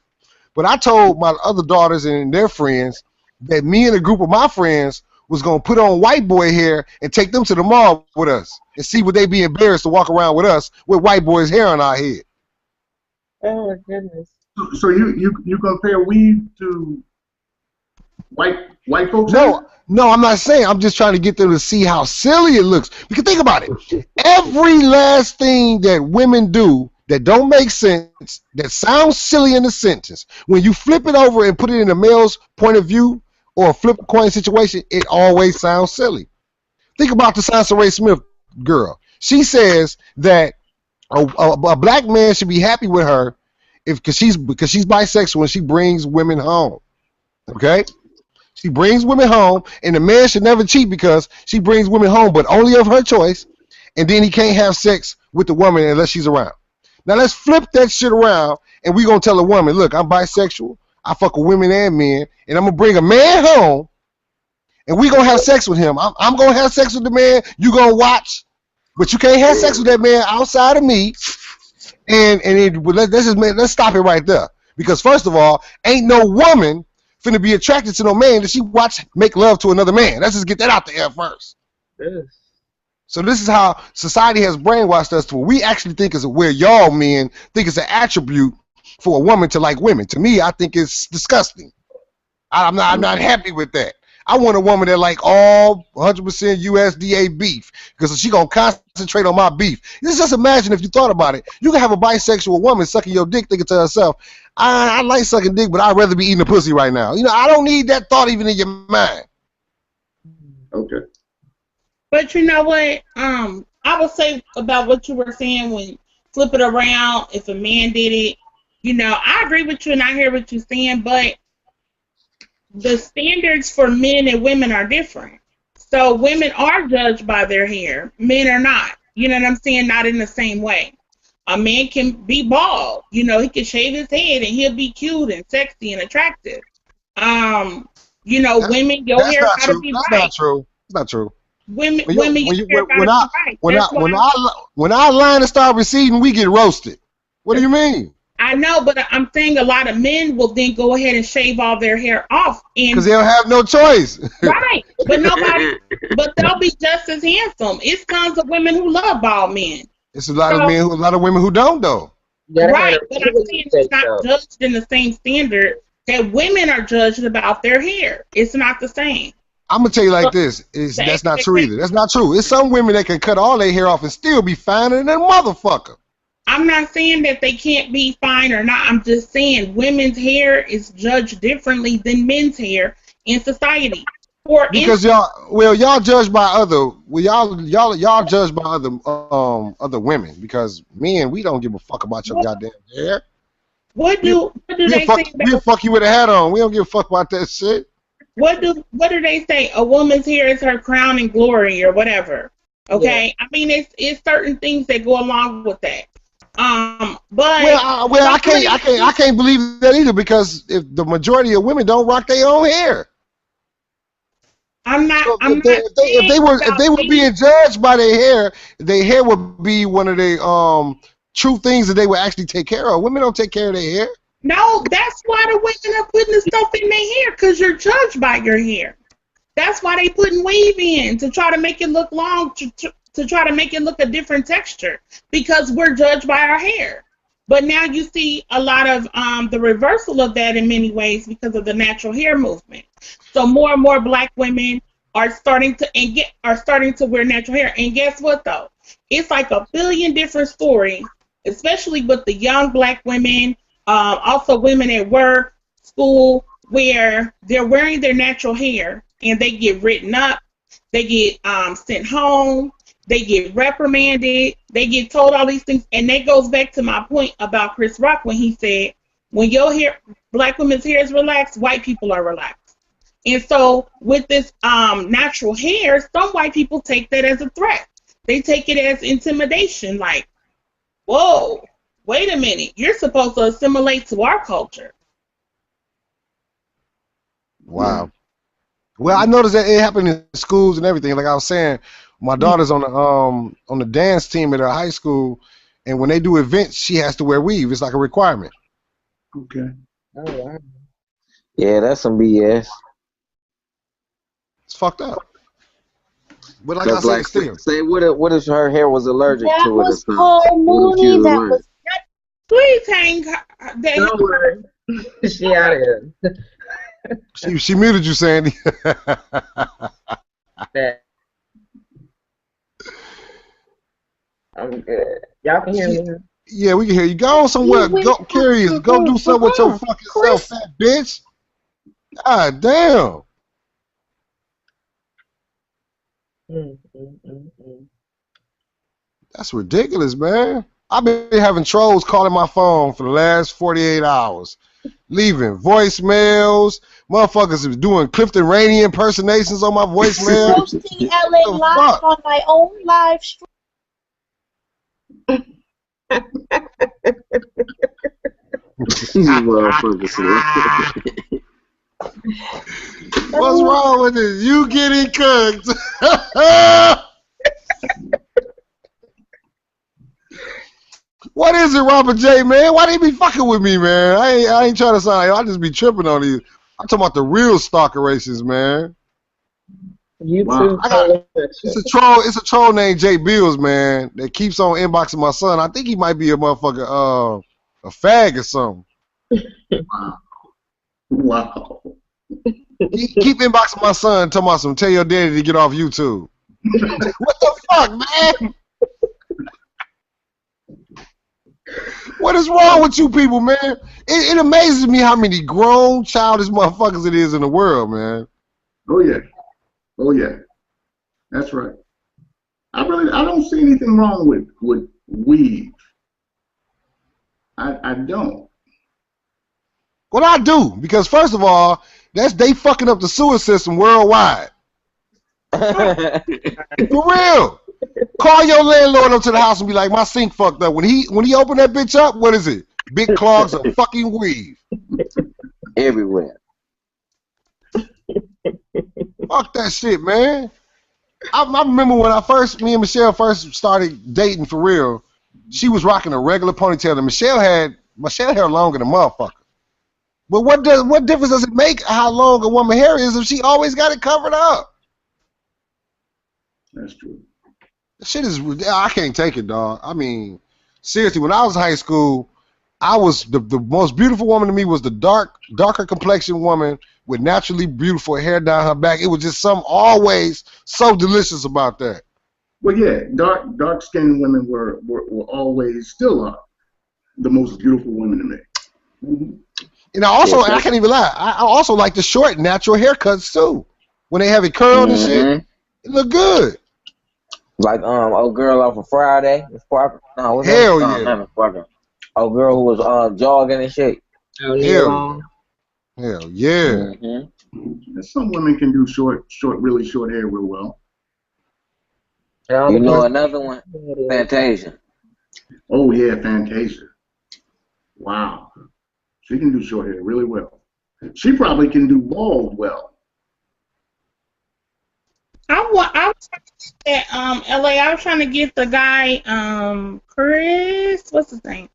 But I told my other daughters and their friends that me and a group of my friends was going to put on white boy hair and take them to the mall with us and see would they be embarrassed to walk around with us with white boy's hair on our head. Oh, my goodness. So you compare weave to white folks? No, I'm not saying. I'm just trying to get them to see how silly it looks. Because think about it. Every last thing that women do that don't make sense, that sounds silly in a sentence, when you flip it over and put it in a male's point of view or a flip a coin situation, it always sounds silly. Think about the Sansa Ray Smith girl. She says that a black man should be happy with her because she's bisexual and she brings women home. Okay? She brings women home, and the man should never cheat because she brings women home, but only of her choice, and then he can't have sex with the woman unless she's around. Now let's flip that shit around, and we're going to tell a woman, look, I'm bisexual, I fuck with women and men, and I'm going to bring a man home, and we're going to have sex with him. I'm going to have sex with the man, you going to watch, but you can't have sex with that man outside of me, and let's stop it right there. Because first of all, ain't no woman finna be attracted to no man that she watch make love to another man. Let's just get that out the air first. Yes. So this is how society has brainwashed us to where we actually think is where y'all men think it's an attribute for a woman to like women. To me, I think it's disgusting. I'm not happy with that. I want a woman that like all 100% USDA beef because she gonna concentrate on my beef. Just imagine if you thought about it. You can have a bisexual woman sucking your dick thinking to herself, I like sucking dick, but I'd rather be eating a pussy right now. You know, I don't need that thought even in your mind. Okay. But you know what? I would say about what you were saying when flip it around, if a man did it, you know, I agree with you and I hear what you're saying, but the standards for men and women are different. So women are judged by their hair. Men are not. You know what I'm saying? Not in the same way. A man can be bald. You know, he can shave his head and he'll be cute and sexy and attractive. You know, women, your hair gotta be right. That's not true. It's not true. Women, your hair gotta be right. When our line start receding, we get roasted. What do you mean? I know, but I'm saying a lot of men will then go ahead and shave all their hair off, because they'll have no choice. Right, but but they'll be just as handsome. It's tons of women who love bald men. It's a lot of women who don't though. Right, but I'm saying it's not judged in the same standard that women are judged about their hair. It's not the same. I'm gonna tell you like this: that's not true either. That's not true. It's some women that can cut all their hair off and still be finer than a motherfucker. I'm not saying that they can't be fine or not. I'm just saying women's hair is judged differently than men's hair in society. Because y'all judge by y'all judge by other women, because men, we don't give a fuck about your goddamn hair. What do they say? We'll fuck you with a hat on. We don't give a fuck about that shit. What do they say? A woman's hair is her crown and glory or whatever. Okay, yeah. I mean it's certain things that go along with that. But I can't believe that either, because if the majority of women don't rock their own hair. If they were being judged by their hair would be one of the true things that they would actually take care of. Women don't take care of their hair. No, that's why the women are putting the stuff in their hair, because you're judged by your hair. That's why they putting weave in, to try to make it look long, to try to make it look a different texture, because we're judged by our hair. But now you see a lot of the reversal of that in many ways because of the natural hair movement. So more and more black women are starting to wear natural hair. And guess what though? It's like a billion different stories especially with the young black women, also women at work, school, where they're wearing their natural hair and they get written up, they get sent home, they get reprimanded, they get told all these things, and that goes back to my point about Chris Rock when he said, when your hair, black women's hair is relaxed, white people are relaxed. And so with this natural hair, some white people take that as a threat. They take it as intimidation, like, whoa, wait a minute, you're supposed to assimilate to our culture. Wow. Well, I noticed that it happened in schools and everything. Like I was saying, my daughter's on the dance team at her high school, and when they do events, she has to wear weave. It's like a requirement. Okay. Oh wow. Yeah, that's some BS. It's fucked up. But like I That's said, like still. say what if her hair was allergic That to it or was something? Paul What if she Mooney. was That allergic? was Please hang that. Don't worry. She out of here. She muted you, Sandy. That- I'm good. Y'all can hear me now? Yeah, we can hear you. Go on somewhere. Go curious. Go do something with your fucking self, fat bitch. God damn. That's ridiculous, man. I've been having trolls calling my phone for the last 48 hours. Leaving voicemails. Motherfuckers is doing Clifton Rainey impersonations on my voicemail. Posting LA The Live fuck? on my own live stream. You motherfuckers. What's wrong with this? You getting cooked. What is it, Robert J, man? Why they be fucking with me, man? I ain't trying to sound like I just be tripping on these. I'm talking about the real stalkerations, man. You Wow. too. It's a troll named Jay Bills, man, that keeps on inboxing my son. I think he might be a motherfucker, a fag or something. Wow. Keep inboxing my son, talking about some, tell your daddy to get off YouTube. What the fuck, man? What is wrong with you people, man? It amazes me how many grown, childish motherfuckers it is in the world, man. Oh yeah. Oh yeah. That's right. I don't see anything wrong with weave. I don't. Well, I do, because first of all, they fucking up the sewer system worldwide. For real. Call your landlord up to the house and be like, my sink fucked up. When he open that bitch up, what is it? Big clogs of fucking weave. Everywhere. Fuck that shit, man. I remember when me and Michelle first started dating for real, she was rocking a regular ponytail, and Michelle hair longer than a motherfucker. But what difference does it make how long a woman's hair is if she always got it covered up? That's true. Shit is, I can't take it, dog. I mean, seriously, when I was in high school, I was the most beautiful woman to me was the darker complexion woman with naturally beautiful hair down her back. It was just always so delicious about that. Well, yeah, dark skinned women were always still are the most beautiful women to me. Mm-hmm. And I can't even lie, I also like the short natural haircuts too. When they have it curled and shit, it look good. Like old girl off of Friday. No, what's Hell that? yeah. Not Friday. Old girl who was jogging and shit. Hell yeah. And some women can do really short hair real well. You know another one? Fantasia. Oh yeah, Fantasia. Wow. She can do short hair really well. She probably can do bald well. I was trying to get that LA. I was trying to get the guy Chris. What's his name?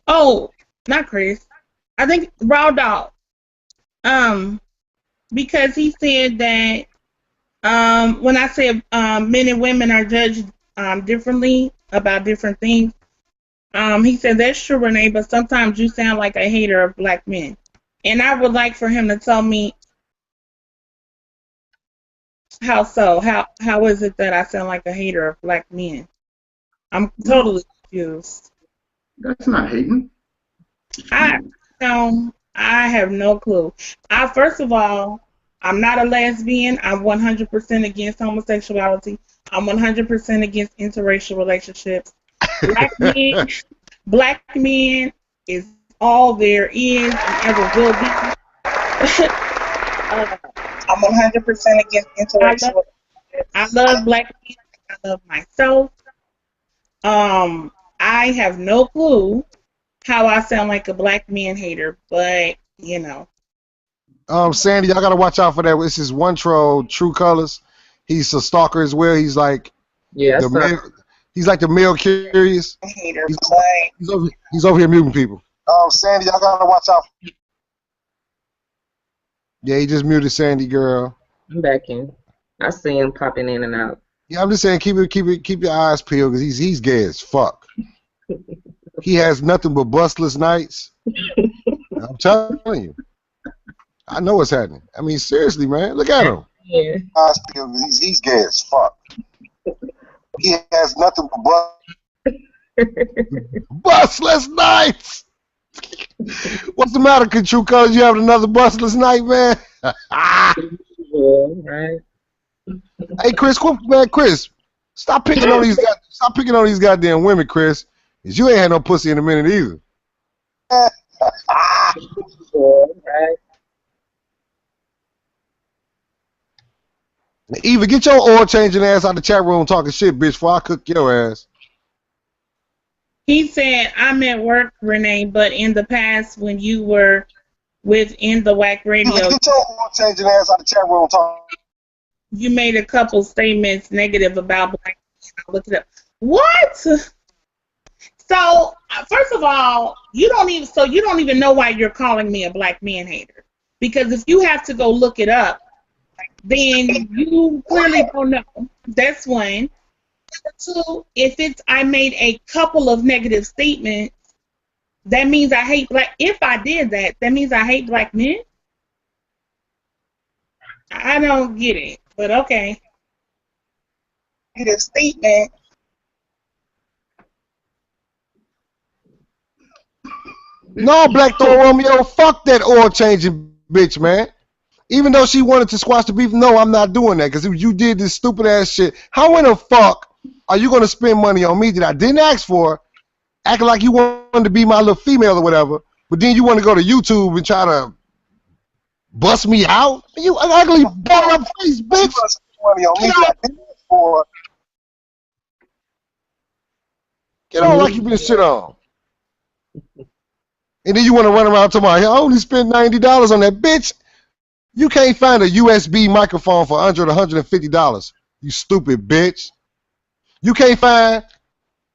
Oh, not Chris. I think Raw Dog. Because he said that when I said men and women are judged differently about different things, he said that's true, Renee, but sometimes you sound like a hater of black men. And I would like for him to tell me how so. How is it that I sound like a hater of black men? I'm totally confused. That's not hating. I have no clue. First of all, I'm not a lesbian. I'm 100% against homosexuality. I'm 100% against interracial relationships. Black men is all there is and ever will be. I'm 100% against interracial relationships. I love black men. I love myself. I have no clue how I sound like a black man hater, but you know. Sandy, y'all gotta watch out for that. This is one troll, True Colors. He's a stalker as well. He's like the male, he's like the male curious. Hater, He's over here muting people. Sandy, y'all gotta watch out. Yeah, he just muted Sandy girl. I'm back in. I see him popping in and out. Yeah, I'm just saying keep your eyes peeled because he's gay as fuck. He has nothing but bustless nights. I'm telling you. I know what's happening. I mean, seriously, man. Look at him. Yeah. He's gay as fuck. He has nothing but bustless nights. What's the matter, True Colors? You having another bustless night, man? Right. Hey, Chris, Chris, stop picking on these goddamn women, Chris. Cause you ain't had no pussy in a minute either. Right. Eva, get your oil changing ass out the chat room talking shit, bitch, before I cook your ass. He said, I'm at work, Renee, but in the past when you were within the WAC radio, Get your oil changing ass out the chat room talking. You made a couple statements negative about black men. I looked it up. What? So, first of all, you don't even know why you're calling me a black man hater. Because if you have to go look it up, then you clearly don't know. That's one. Two, I made a couple of negative statements, that means I hate if I did that means I hate black men? I don't get it, but okay. Negative statement. No, Black Thor Romeo, fuck that oil changing bitch, man. Even though she wanted to squash the beef, no, I'm not doing that. Because if you did this stupid ass shit, how in the fuck are you going to spend money on me that I didn't ask for, acting like you wanted to be my little female or whatever, but then you want to go to YouTube and try to bust me out? You ugly bought up face, bitch. Money on me that I didn't ask for. Get on like you been shit on. And then you want to run around talking about, I only spent $90 on that, bitch. You can't find a USB microphone for $100 or $150, you stupid bitch. You can't find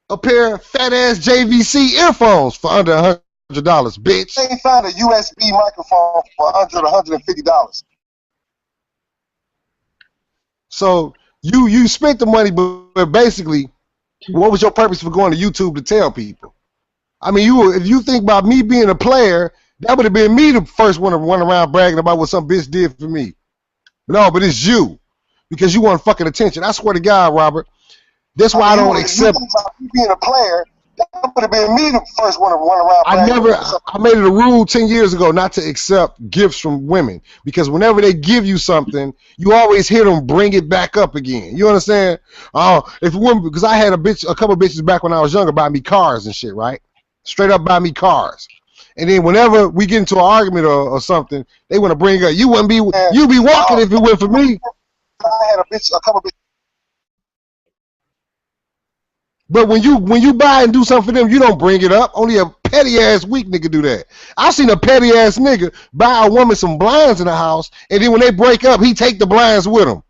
a pair of fat-ass JVC earphones for under $100, bitch. You can't find a USB microphone for $100 or $150. So you spent the money, but basically, what was your purpose for going to YouTube to tell people? I mean, if you think about me being a player, that would have been me the first one to run around bragging about what some bitch did for me. No, but it's you. Because you want fucking attention. I swear to God, Robert. That's why I don't accept you being a player. That would have been me the first one to run around. I made it a rule 10 years ago not to accept gifts from women. Because whenever they give you something, you always hear them bring it back up again. You understand? If a woman, because I had a couple bitches back when I was younger buy me cars and shit, right? Straight up buy me cars. And then whenever we get into an argument or something, they want to bring up, you be walking if it went for me. I had a couple bitches. But when you buy and do something for them, you don't bring it up. Only a petty ass weak nigga do that. I seen a petty ass nigga buy a woman some blinds in the house, and then when they break up, he take the blinds with him.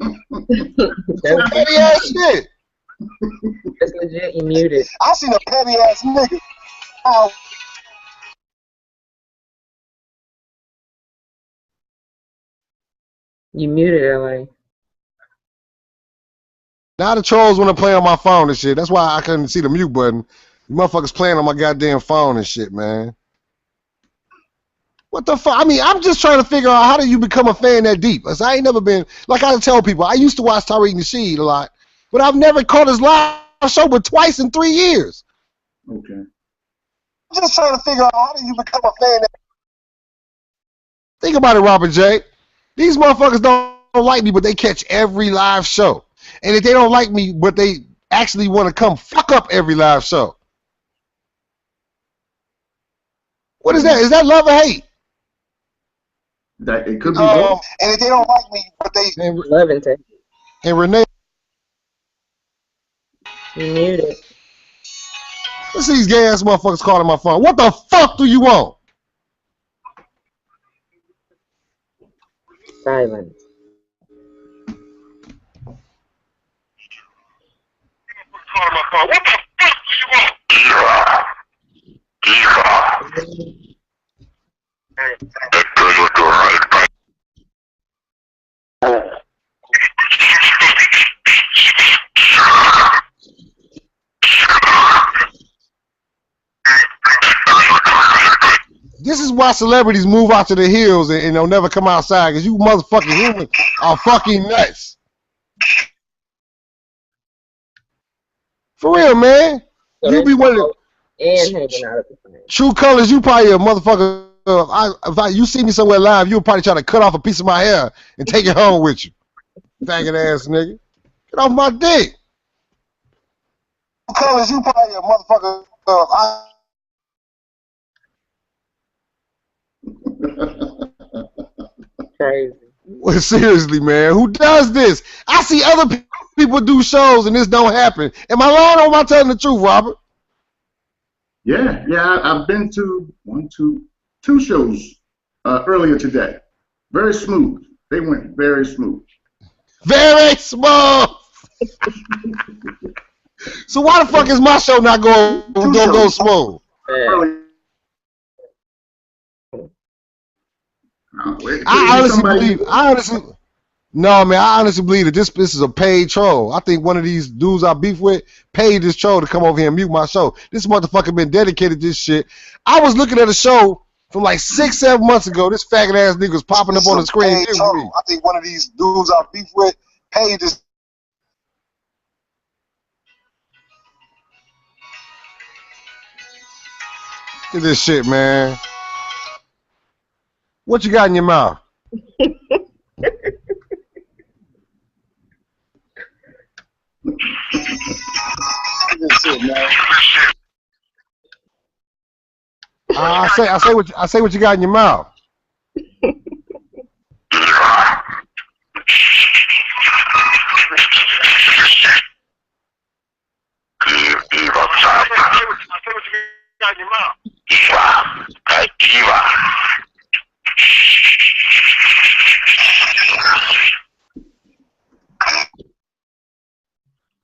Some petty ass shit. That's legit. You muted. I seen a petty ass nigga. You muted, LA. Now the trolls want to play on my phone and shit. That's why I couldn't see the mute button. You motherfuckers playing on my goddamn phone and shit, man. What the fuck? I mean, I'm just trying to figure out how do you become a fan that deep? Because I ain't never been, like I tell people, I used to watch Tariq Nasheed a lot, but I've never caught his live show but twice in 3 years. Okay. Just trying to figure out how do you become a fan. Think about it, Robert J. These motherfuckers don't like me, but they catch every live show. And if they don't like me, but they actually want to come fuck up every live show. What is that? Is that love or hate? That it could be both. And if they don't like me, but they Love and take. and Renee, You muted. let's see these gay ass motherfuckers calling my phone. What the fuck do you want? Silence. Calling my phone. What the fuck do you want? This is why celebrities move out to the hills and they'll never come outside because you motherfucking humans are fucking nuts. For real, man. So You be one of the and hanging out at the same. true colors. You probably a motherfucker. If you see me somewhere live, you'll probably try to cut off a piece of my hair and take it home with you. Faggot ass nigga. Get off my dick. True colors. You probably a motherfucker. Crazy. Well, seriously, man, who does this? I see other people do shows and this don't happen. Am I lying or am I telling the truth, Robert? Yeah, I've been to two shows earlier today. Very smooth. They went very smooth. Very small. So why the fuck is my show not going go smooth? Yeah. I honestly believe that this is a paid troll. I think one of these dudes I beef with paid this troll to come over here and mute my show. This motherfucker been dedicated to this shit. I was looking at a show from like 6-7 months ago. This faggot ass nigga was popping up on the screen. I think one of these dudes I beef with paid this. Look at this shit, man. What you got in your mouth? I say what you got in your mouth.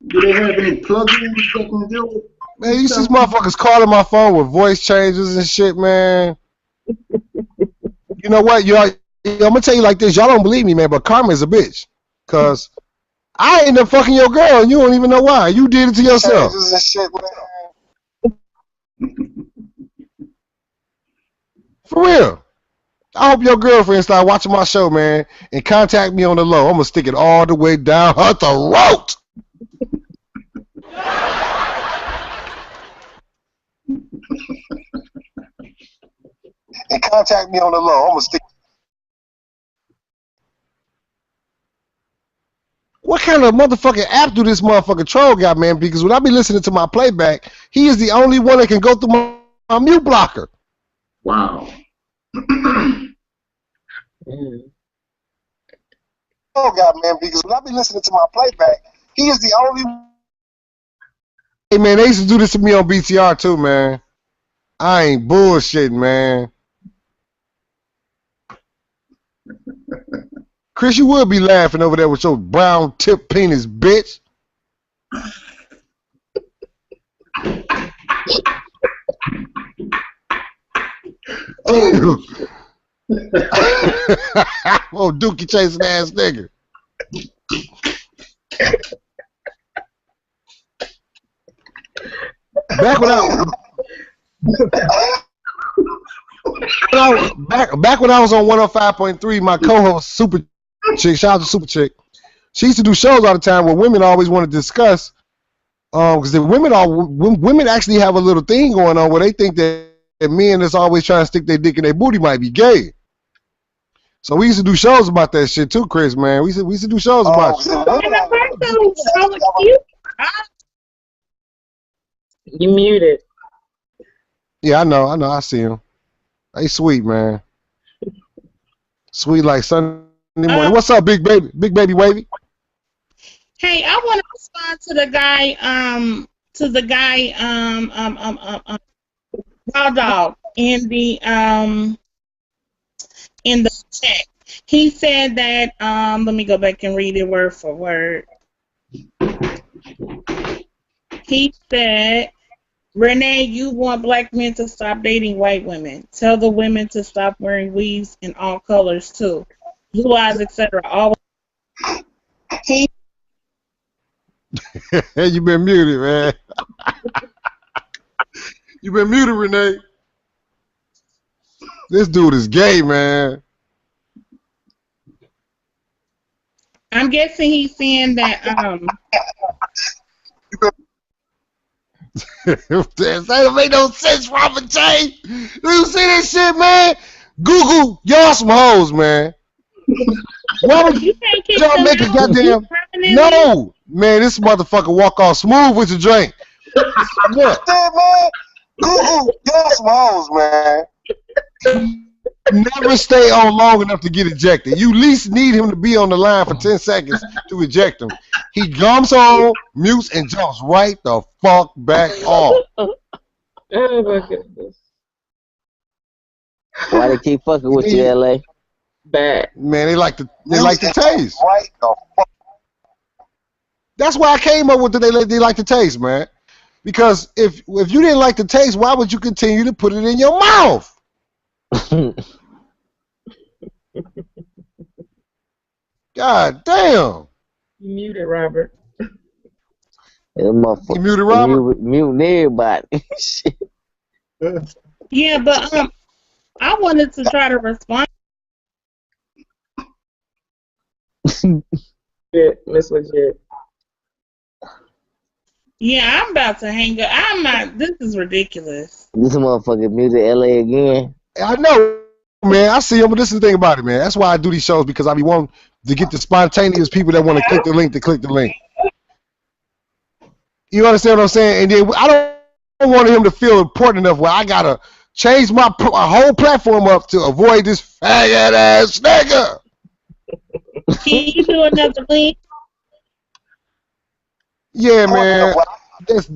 Do they have any plugins that can deal with? Man, you see these motherfuckers calling my phone with voice changes and shit, man. You know what, y'all? I'm gonna tell you like this. Y'all don't believe me, man, but karma is a bitch. Cause I ended up fucking your girl and you don't even know why. You did it to yourself. For real. I hope your girlfriend start watching my show, man, and contact me on the low. I'm gonna stick it all the way down her throat. And contact me on the low. I'm gonna stick. What kind of motherfucking app do this motherfucking troll got, man? Because when I be listening to my playback, he is the only one that can go through my mute blocker. Wow. Oh God, man, because when I be listening to my playback, he is the only. Hey man, they used to do this to me on BTR too, man. I ain't bullshitting, man. Chris, you would be laughing over there with your brown tip penis, bitch. Oh, dookie chasing ass nigga. Back when I was on 105.3, my co-host Super Chick, shout out to Super Chick, she used to do shows all the time where women always want to discuss, because the women actually have a little thing going on where they think that men that's always trying to stick their dick in their booty might be gay. So we used to do shows about that shit too, Chris, man. We used to do shows about it. And the person who's so cute. You muted. Yeah, I know. I see him. They sweet, man. Sweet like Sunday morning. What's up, big baby wavy? Hey, I want to respond to the guy, Raw Dog in the chat. He said that, let me go back and read it word for word. He said, Renee, you want black men to stop dating white women. Tell the women to stop wearing weaves in all colors too. Blue eyes, etc. Always. You been muted, man. You been muted, Renee. This dude is gay, man. I'm guessing he's saying that That don't make no sense, Robert J. You see this shit, man? Google, y'all some hoes, man. Why would you can't kick y'all them make a out. goddamn no, man? This motherfucker walk off smooth with the drink. Look, man. Google, y'all some hoes, man. Never stay on long enough to get ejected. You at least need him to be on the line for 10 seconds to eject him. He comes on, mutes, and jumps right the fuck back off. Oh my goodness. Why they keep fucking with you, LA? Bad. Man, they like the taste. Right the fuck. That's why I came up with the they like the taste, man. Because if you didn't like the taste, why would you continue to put it in your mouth? God damn. You muted, Robert. You muted Robert? Muting everybody. yeah, but I wanted to try to respond. Miss Legit. Yeah, I'm about to hang up. I'm not. This is ridiculous. This motherfucker muted LA again. I know, man. I see him, but this is the thing about it, man. That's why I do these shows, because I be wanting to get the spontaneous people that want to click the link to click the link. You understand what I'm saying? And then I don't want him to feel important enough where I gotta change my whole platform up to avoid this faggot ass nigga. Can you do another link? Yeah, man. That's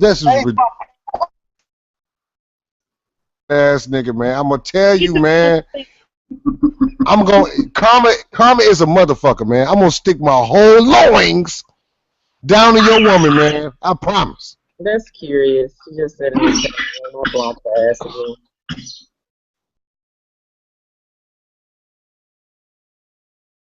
ass nigga, man. I'm gonna tell you, man. Karma is a motherfucker, man. I'm gonna stick my whole loins down to your woman, man. I promise. That's curious. She just said it. My blonde ass again.